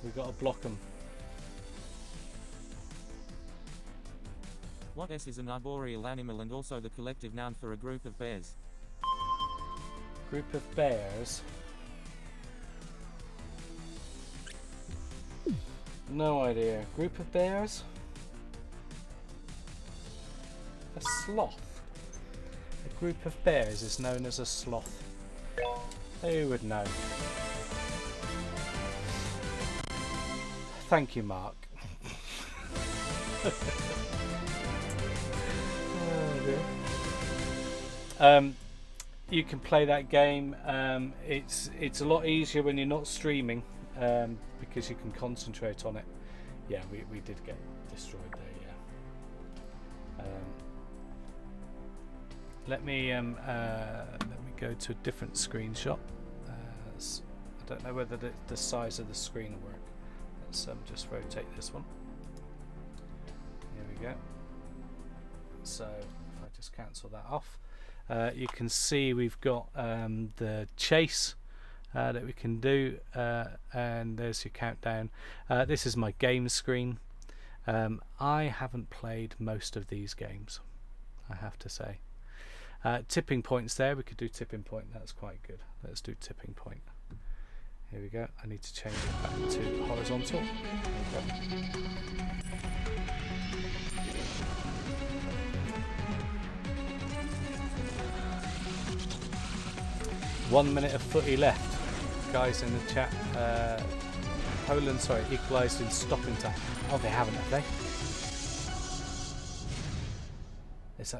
We've got to block them. What S is an arboreal animal and also the collective noun for a group of bears? Group of bears. No idea. Group of bears? A sloth. A group of bears is known as a sloth. Who would know? Thank you, Mark. Oh dear. You can play that game. It's a lot easier when you're not streaming because you can concentrate on it. Yeah, we did get destroyed there. Yeah. Let me go to a different screenshot. I don't know whether the size of the screen will work. Let's just rotate this one. Here we go. So if I just cancel that off, you can see we've got the chase that we can do, and there's your countdown. This is my game screen. I haven't played most of these games, I have to say. Tipping points there, we could do tipping point, that's quite good. Let's do tipping point. Here we go. I need to change it back to horizontal. Okay. 1 minute of footy left. Guys in the chat, Poland, sorry, equalised in stopping time. Oh, they haven't, have they? Is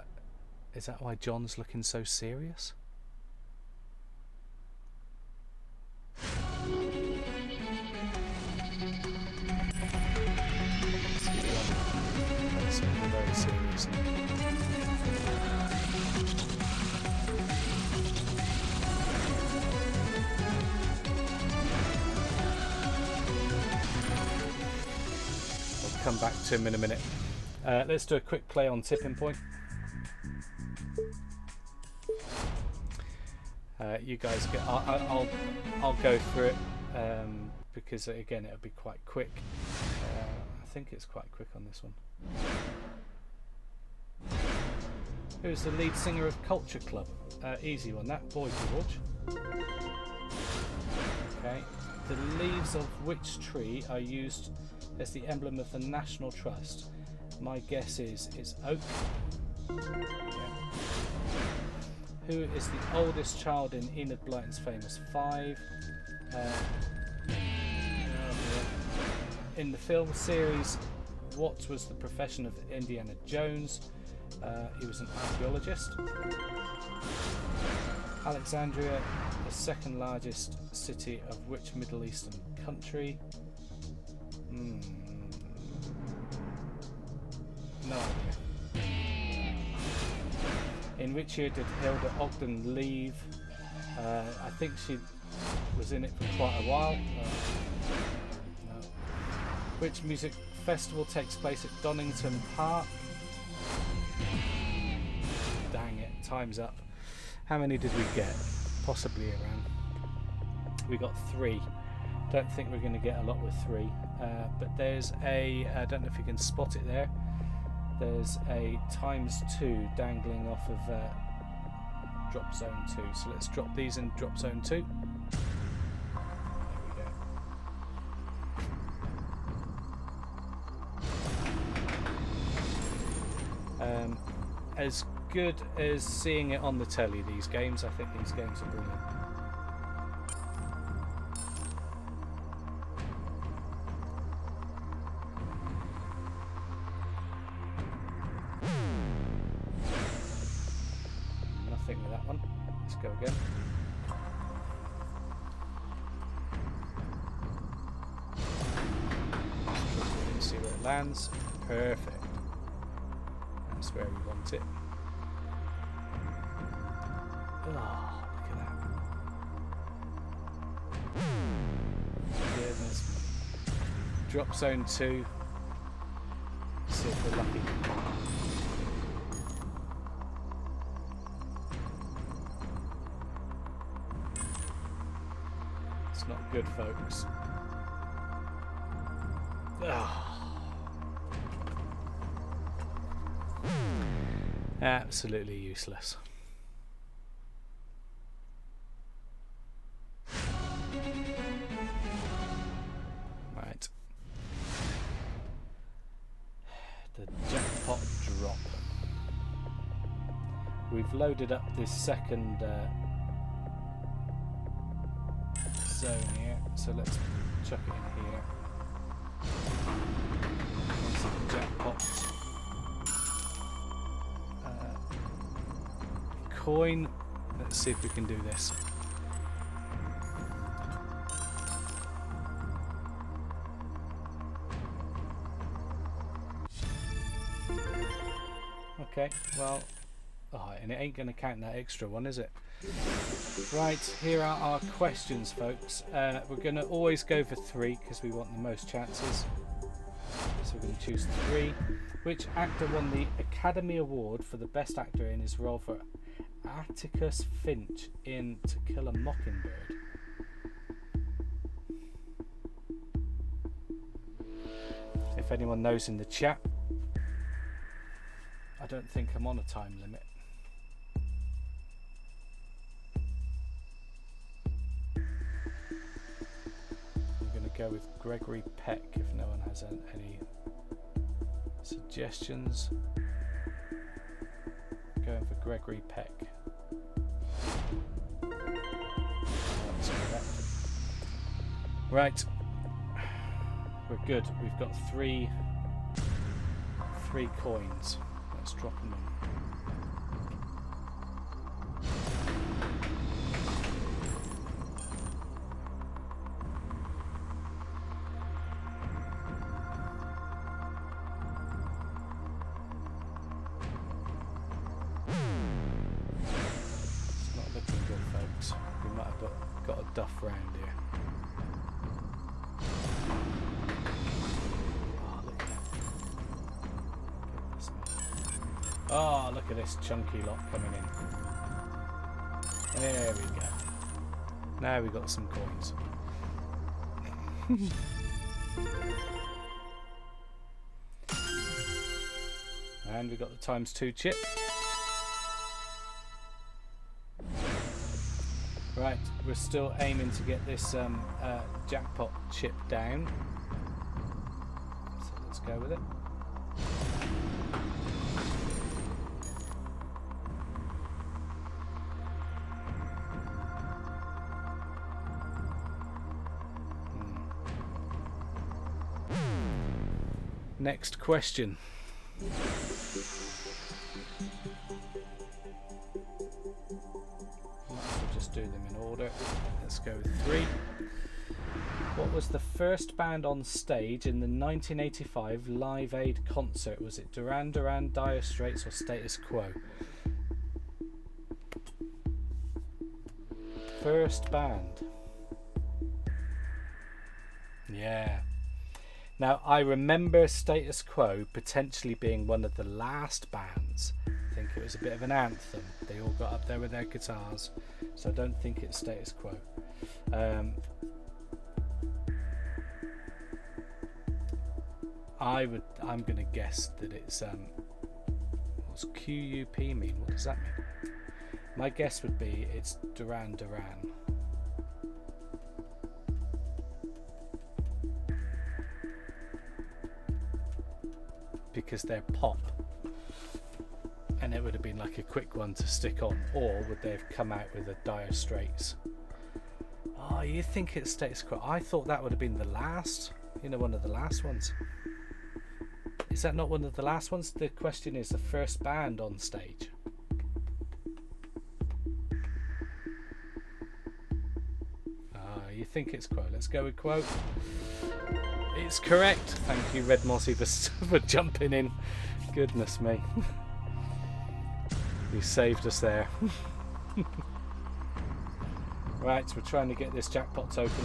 that why John's looking so serious? It's looking very serious. We'll come back to him in a minute. Let's do a quick play on tipping point. You guys get. I'll go through it because again it'll be quite quick. I think it's quite quick on this one. Who's the lead singer of Culture Club? Easy one, that Boy George. Okay. The leaves of which tree are used as the emblem of the National Trust? My guess is oak. Yeah. Who is the oldest child in Enid Blyton's famous Five? In the film series, what was the profession of Indiana Jones? He was an archaeologist. Alexandria, the second largest city of which Middle Eastern country? No idea. In which year did Hilda Ogden leave? I think she was in it for quite a while. No. Which music festival takes place at Donington Park? Dang it, time's up. How many did we get? Possibly around. We got 3. Don't think we're going to get a lot with 3. But there's a, I don't know if you can spot it there. There's a ×2 dangling off of drop zone 2. So let's drop these in drop zone 2. There we go. As good as seeing it on the telly, these games. I think these games are brilliant. Nothing with that one. Let's go again. Let's see where it lands. Perfect. That's where we want it. Oh, look at that. Goodness. Drop zone 2. See if we're lucky. It's not good, folks. Oh. Absolutely useless. Right. The jackpot drop. we've loaded up this second zone here, so let's chuck it in here. Some jackpots. Coin. Let's see if we can do this. Okay, well, and it ain't going to count that extra one, is it? Right, here are our questions, folks. We're going to always go for 3 because we want the most chances. So we're going to choose 3. Which actor won the Academy Award for the Best Actor in his role for Atticus Finch in To Kill a Mockingbird? If anyone knows in the chat. I don't think I'm on a time limit. I'm going to go with Gregory Peck if no one has any suggestions. Going for Gregory Peck. That's correct. Right. We're good. We've got three coins. Let's drop them in. It's not looking good, folks. We might have got a duff round here. Oh, look at this chunky lot coming in. There we go. Now we got some coins. And we got the ×2 chip. Right, we're still aiming to get this jackpot chip down. So let's go with it. Next question. Might as well just do them in order. Let's go with 3. What was the first band on stage in the 1985 Live Aid concert? Was it Duran Duran, Dire Straits or Status Quo? First band. Yeah. Now, I remember Status Quo potentially being one of the last bands. I think it was a bit of an anthem. They all got up there with their guitars, so I don't think it's Status Quo. I'm going to guess that it's what's QUP mean? What does that mean? My guess would be it's Duran Duran. Because they're pop, and it would have been like a quick one to stick on, or would they have come out with a Dire Straits? Oh, you think it's Status Quo? I thought that would have been the last, one of the last ones. Is that not one of the last ones? The question is the first band on stage. You think it's Quo? Let's go with Quo. It's correct. Thank you, Red Mossy, for jumping in. Goodness me. You saved us there. Right, we're trying to get this jackpot open.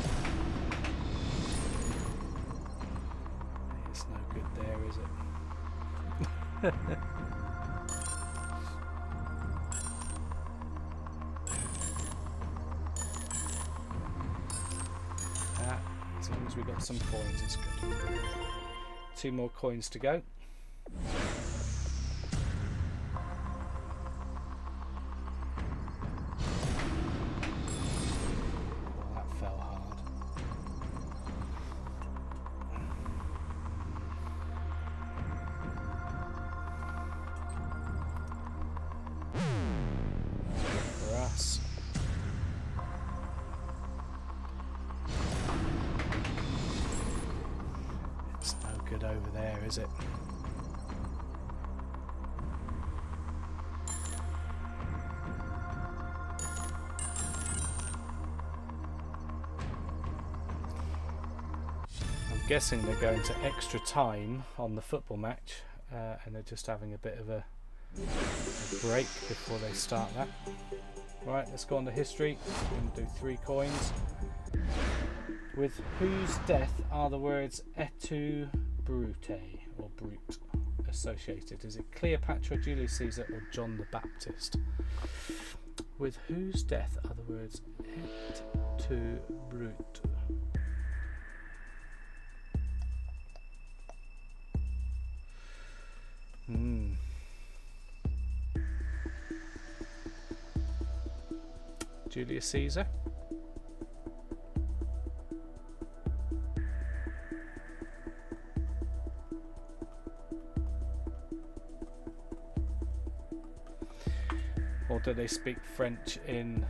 It's no good there, is it? As long as we've got some coins, it's good. 2 more coins to go. Oh, that fell hard. good over there, is it? I'm guessing they're going to extra time on the football match, and they're just having a bit of a break before they start that. Right, let's go on to history. We're going to do 3 coins. With whose death are the words "et brute" or "brute" associated? Is it Cleopatra, Julius Caesar, or John the Baptist? With whose death are the words "et brute"? Julius Caesar. Or do they speak French in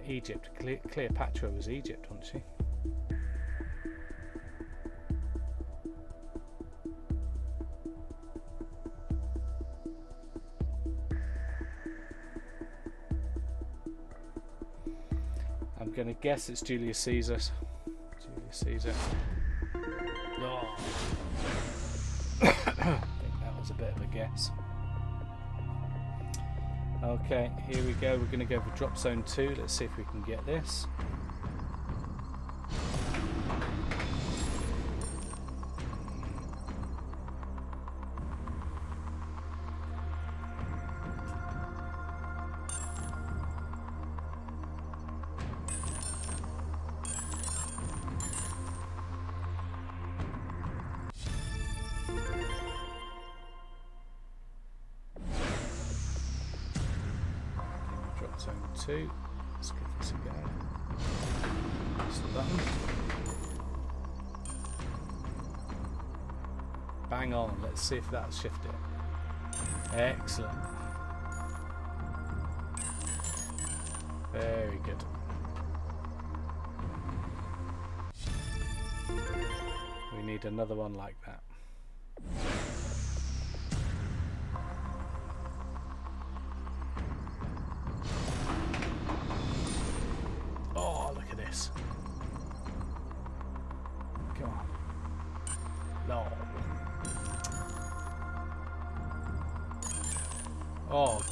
Egypt? Cleopatra was Egypt, wasn't she? I'm going to guess it's Julius Caesar. Julius Caesar. Oh. I think that was a bit of a guess. Okay, here we go. We're going to go for drop zone 2. Let's see if we can get this. Zone 2. Let's give this a go. Press the button. Bang on. Let's see if that'll shift it. Excellent. Very good. We need another one like that. Come on. No. Oh,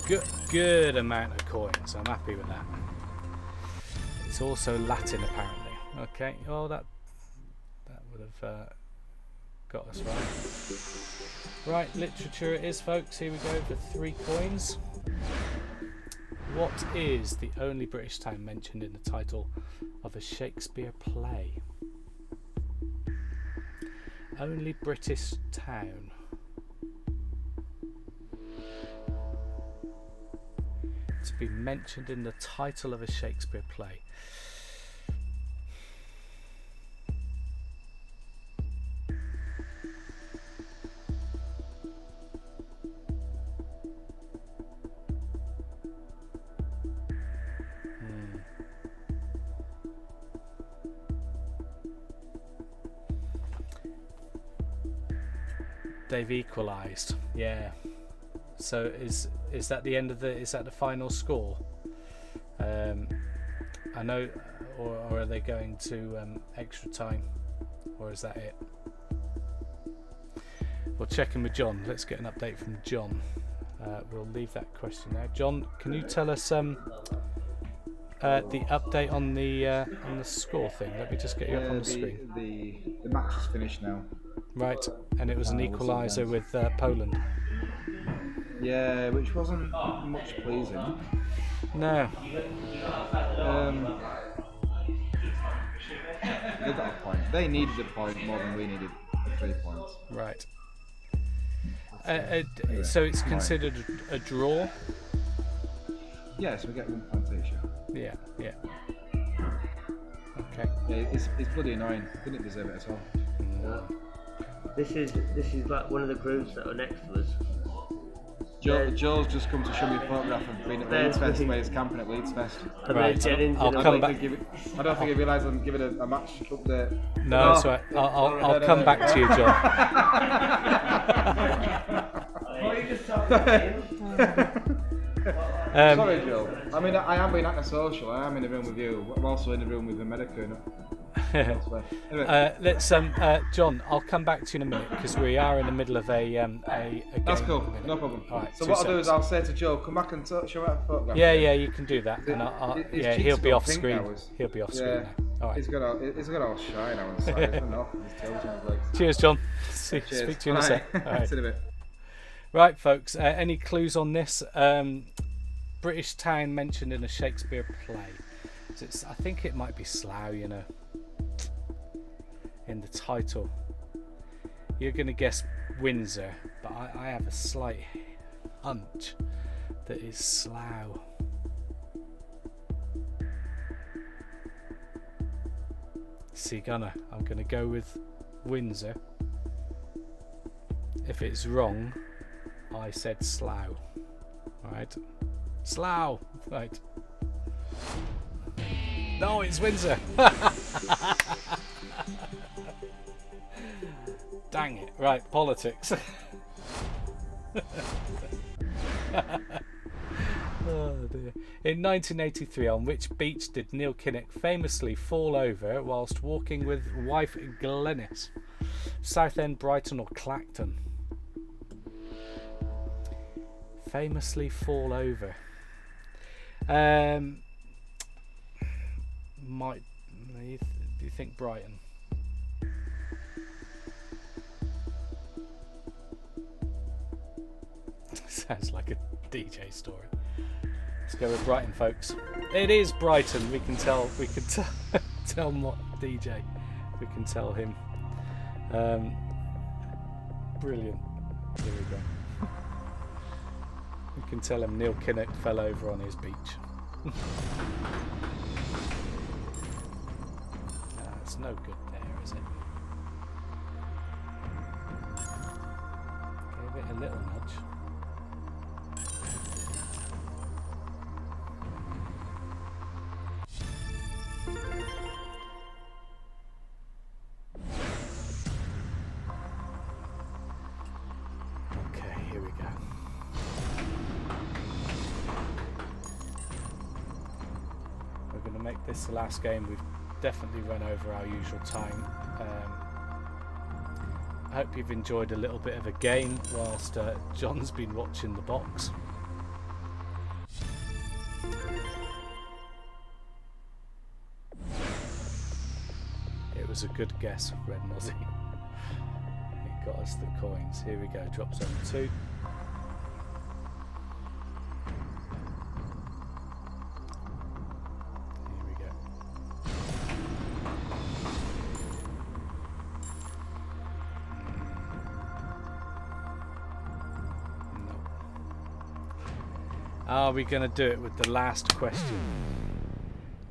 good amount of coins. I'm happy with that. It's also Latin, apparently. Okay. Oh, that would have got us right. Right, literature it is, folks. Here we go for 3 coins. What is the only British town mentioned in the title of a Shakespeare play? Only British town. To be mentioned in the title of a Shakespeare play. They've equalised, yeah. So is that the end of is that the final score? I know, or are they going to extra time, or is that it? We'll check in with John. Let's get an update from John. We'll leave that question now. John, can you tell us the update on the score thing? Let me just get you up on the screen. The match is finished now. Right, and it was an equaliser with Poland. Yeah, which wasn't much pleasing. No. They got a point. They needed a point more than we needed 3 points. Right. So it's considered a draw? Yeah, so we get 1 point each. Yeah. Okay. Yeah, it's bloody annoying. Didn't deserve it at all. This is like one of the groups that are next to us. Joel's just come to show me a photograph of being at Leeds Fest, where he's camping at Leeds Fest. Right, I'll come back. I don't think he realised I'm giving a match update. No, that's right. I'll come back to you, John. Sorry, Joel. I mean, I am being antisocial. I am in the room with you. I'm also in the room with America. Anyway. Let's John, I'll come back to you in a minute because we are in the middle of a game. That's cool, no problem. All right, so what I'll do is I'll say to Joe, come back and show me a photograph. Yeah, you can do that, and he'll be off screen. He'll be off screen now. All right. He's got all shy now inside. Cheers, John. Speak to you in a sec. All right. See you in a bit. Right, folks. Any clues on this? British town mentioned in a Shakespeare play. So I think it might be Slough, you know, in the title. You're going to guess Windsor, but I have a slight hunch that is Slough. See, Gunner, I'm going to go with Windsor. If it's wrong, I said Slough. Alright. Slough! Right. No, it's Windsor! Dang it. Right, politics. Oh dear. In 1983, on which beach did Neil Kinnock famously fall over whilst walking with wife Glenys? Southend, Brighton or Clacton? Famously fall over. Do you think Brighton? Sounds like a DJ story. Let's go with Brighton, folks. It is Brighton. We can tell tell what DJ. We can tell him. Brilliant. Here we go. We can tell him Neil Kinnock fell over on his beach. It's no good there, is it? Give it a little nudge. Okay, here we go. We're going to make this the last game. We've definitely run over our usual time. I hope you've enjoyed a little bit of a game whilst John's been watching the box. It was a good guess, Red Mozzie. It got us the coins. Here we go, drop zone 2. Are we going to do it with the last question?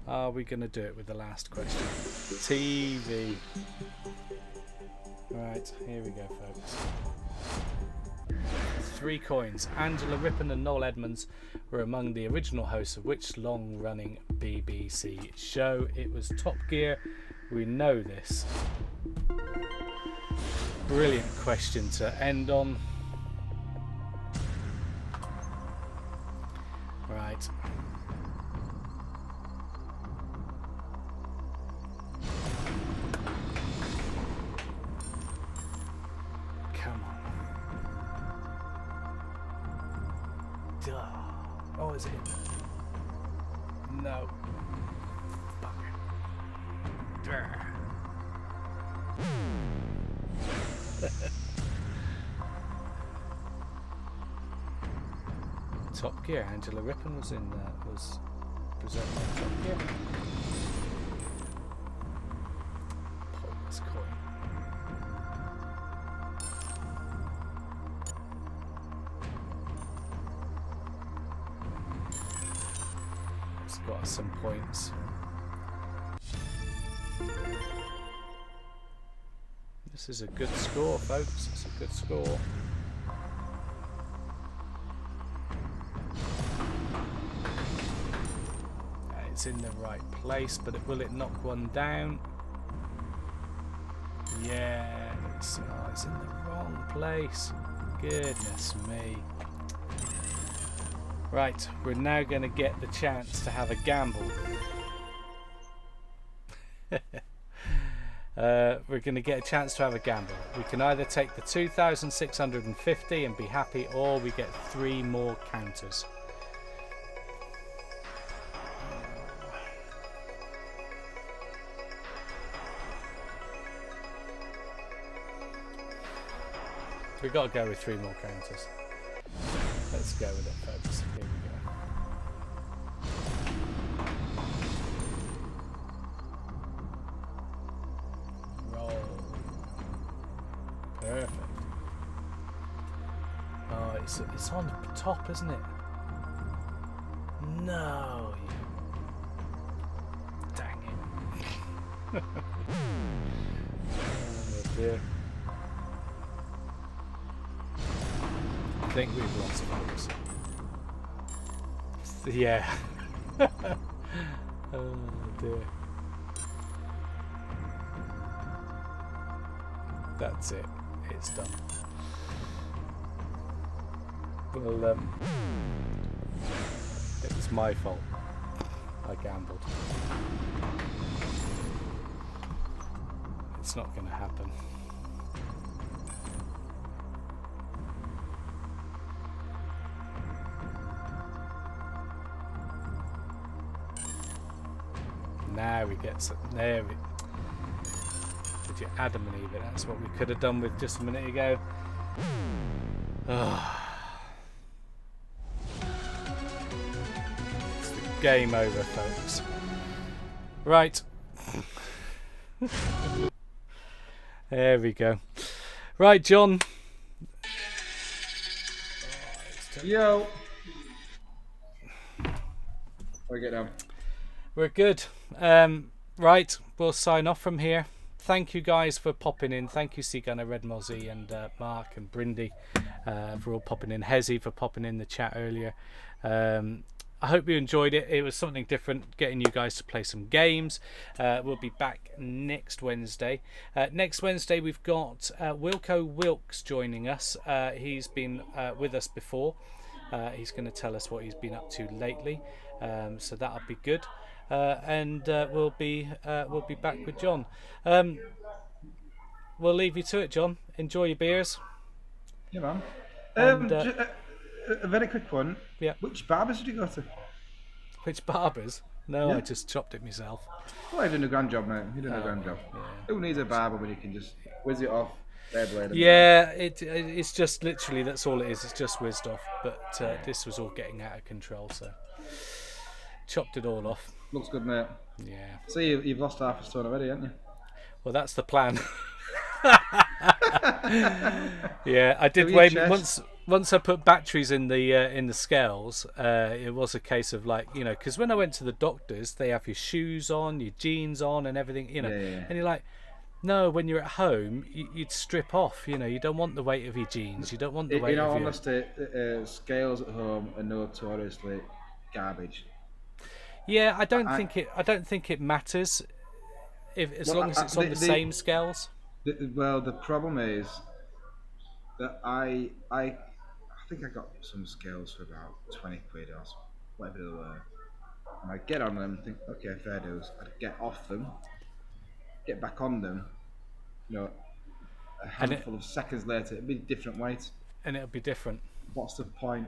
Are we going to do it with the last question? TV. Right, here we go, folks. 3 coins. Angela Rippon and Noel Edmonds were among the original hosts of which long-running BBC show? It was Top Gear. We know this. Brilliant question to end on. Right. Come on. Duh. Oh, is it? No. Bugger. Top Gear. Angela Rippon was in was presenting Top Gear. Pointless coin. It's got us some points. This is a good score, folks. It's a good score. it's in the right place, but will it knock one down? Yeah, it's in the wrong place. Goodness me. Right, we're now going to get the chance to have a gamble. We're going to get a chance to have a gamble. We can either take the 2,650 and be happy, or we get 3 more counters. We've got to go with 3 more counters. Let's go with it, folks. Here we go. Roll. Perfect. Oh, it's on the top, isn't it? No. Dang it. Oh dear. I think we've lost focus. Yeah. Oh dear. That's it. It's done. Well, it was my fault. I gambled. It's not going to happen. Now we get some. There we. Did you Adam and Eve? That's what we could have done with just a minute ago. It's the game over, folks. Right. There we go. Right, John. Yo. Where we get down? We're good. Right, we'll sign off from here. Thank you guys for popping in. Thank you, Seagunner, Red Mozzie, and Mark and Brindy for all popping in. Hezzy for popping in the chat earlier. I hope you enjoyed it. It was something different, getting you guys to play some games. We'll be back next Wednesday. Next Wednesday, we've got Wilko Wilkes joining us. He's been with us before. He's going to tell us what he's been up to lately. So that'll be good. And we'll be back with John. We'll leave you to it, John. Enjoy your beers. Yeah, man. And, a very quick one. Yeah. Which barbers did you go to? Which barbers? No, Yeah. I just chopped it myself. Well, you're doing a grand job, mate. You're doing a grand job. Yeah. Who needs a barber when you can just whiz it off? Yeah, it's just literally that's all it is. It's just whizzed off. But this was all getting out of control, so chopped it all off. Looks good, mate. Yeah. See, you've lost half a stone already, haven't you? Well, that's the plan. Yeah, I did your weigh chest. once I put batteries in the scales. It was a case of like, you know, because when I went to the doctors, they have your shoes on, your jeans on, and everything, you know, Yeah. and you're like, no, when you're at home, you'd strip off. You know, you don't want the weight of your jeans. You don't want the weight In all of your. honesty, scales at home are notoriously garbage. Yeah, I don't think it matters as long as it's on the same scales. The problem is that I think I got some scales for about 20 quid or whatever they were. And I'd get on them and think, okay, fair dues. I'd get off them, get back on them, you know, a handful of seconds later, it'd be different weight. And it'll be different. What's the point?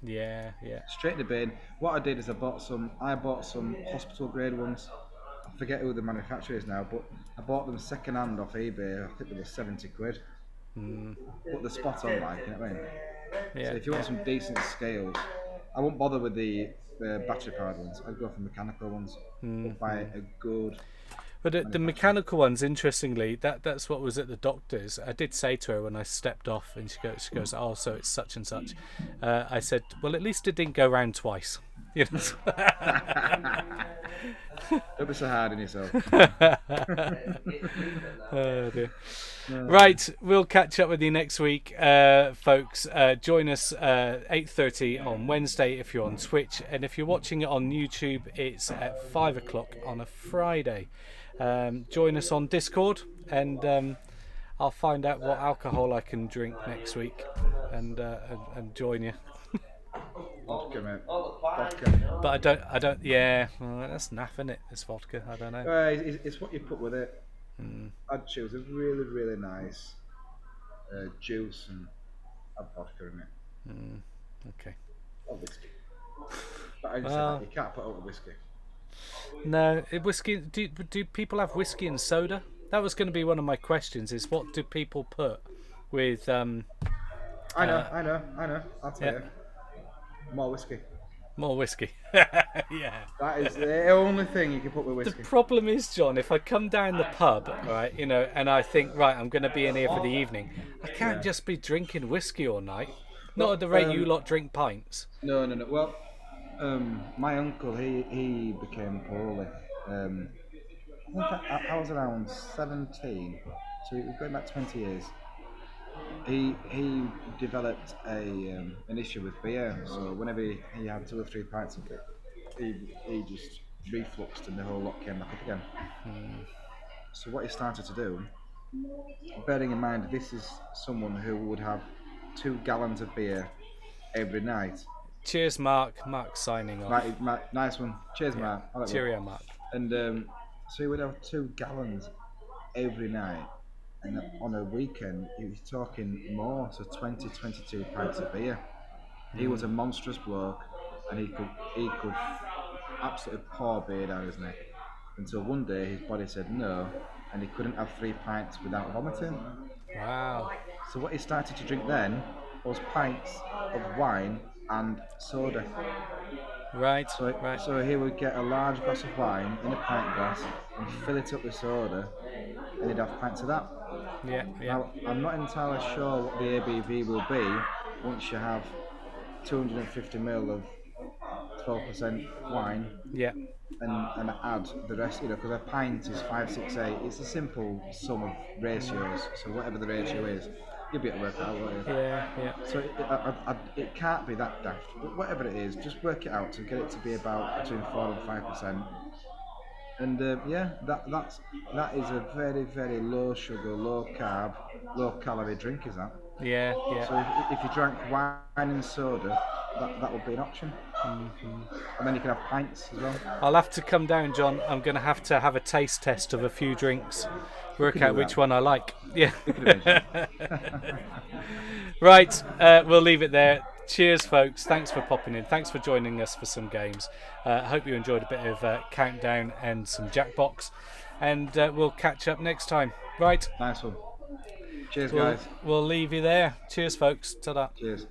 Yeah. Straight in the bin. What I did is I bought some hospital grade ones. I forget who the manufacturer is now, but I bought them second hand off eBay. I think they were 70 quid. But they're spot on, like, you know what I mean? Yeah. So if you want some decent scales, I won't bother with the battery powered ones. I'd go for mechanical ones. But buy a good. But the mechanical ones, interestingly, that's what was at the doctor's. I did say to her when I stepped off, and she goes, oh, so it's such and such. I said, well, at least it didn't go round twice. You know? Don't be so hard on yourself. Oh, dear. Right, we'll catch up with you next week, folks. Join us 8:30 on Wednesday if you're on Twitch, and if you're watching it on YouTube, it's at 5 o'clock on a Friday. Join us on Discord, and I'll find out what alcohol I can drink next week, and join you. Vodka, mate. Vodka. But I don't. Yeah, well, that's naff, isn't it? This vodka. I don't know. It's what you put with it. I'd choose a really, really nice juice and add vodka in it. Okay. Or whiskey. But I just say that, you can't put out a whiskey. No, whiskey. Do people have whiskey and soda? That was going to be one of my questions. Is what do people put with? I know. I'll tell you. More whiskey. More whiskey. Yeah. That is the only thing you can put with whiskey. The problem is, John, if I come down the pub, right, and I think, right, I'm going to be in here for the evening, I can't just be drinking whiskey all night. Not at the rate you lot drink pints. No. Well, my uncle, he became poorly. I think I was around 17, so we're going back 20 years. He developed an issue with beer, so whenever he had 2 or 3 pints of it, he just refluxed and the whole lot came back up again. So what he started to do, bearing in mind this is someone who would have 2 gallons of beer every night. Cheers, Mark. Mark's signing off. Mark, nice one. Cheers, Mark. Cheerio, Mark. And so he would have 2 gallons every night. And on a weekend, he was talking more, so 22 pints of beer. He was a monstrous bloke, and he could absolutely pour beer down his neck. Until one day his body said no, and he couldn't have 3 pints without vomiting. Wow. So what he started to drink then was pints of wine and soda. Right. So he would get a large glass of wine in a pint glass and fill it up with soda, and he'd have pints of that. Yeah. Now, I'm not entirely sure what the ABV will be once you have 250ml of 12% wine. Yeah. And add the rest, because a pint is 5, 6, 8. It's a simple sum of ratios. So whatever the ratio is, you'll be able to work it out, won't you? Yeah. So it can't be that daft. But whatever it is, just work it out to get it to be about between 4 and 5%. And that is a very, very low sugar, low carb, low calorie drink, is that? Yeah. So if you drank wine and soda, that would be an option. And then you can have pints as well. I'll have to come down, John. I'm going to have a taste test of a few drinks, work out which one I like. Yeah. Right, we'll leave it there. Cheers, folks. Thanks for popping in. Thanks for joining us for some games. Hope you enjoyed a bit of Countdown and some Jackbox. And we'll catch up next time. Right. Nice one. Cheers, guys. We'll leave you there. Cheers, folks. Ta-da. Cheers.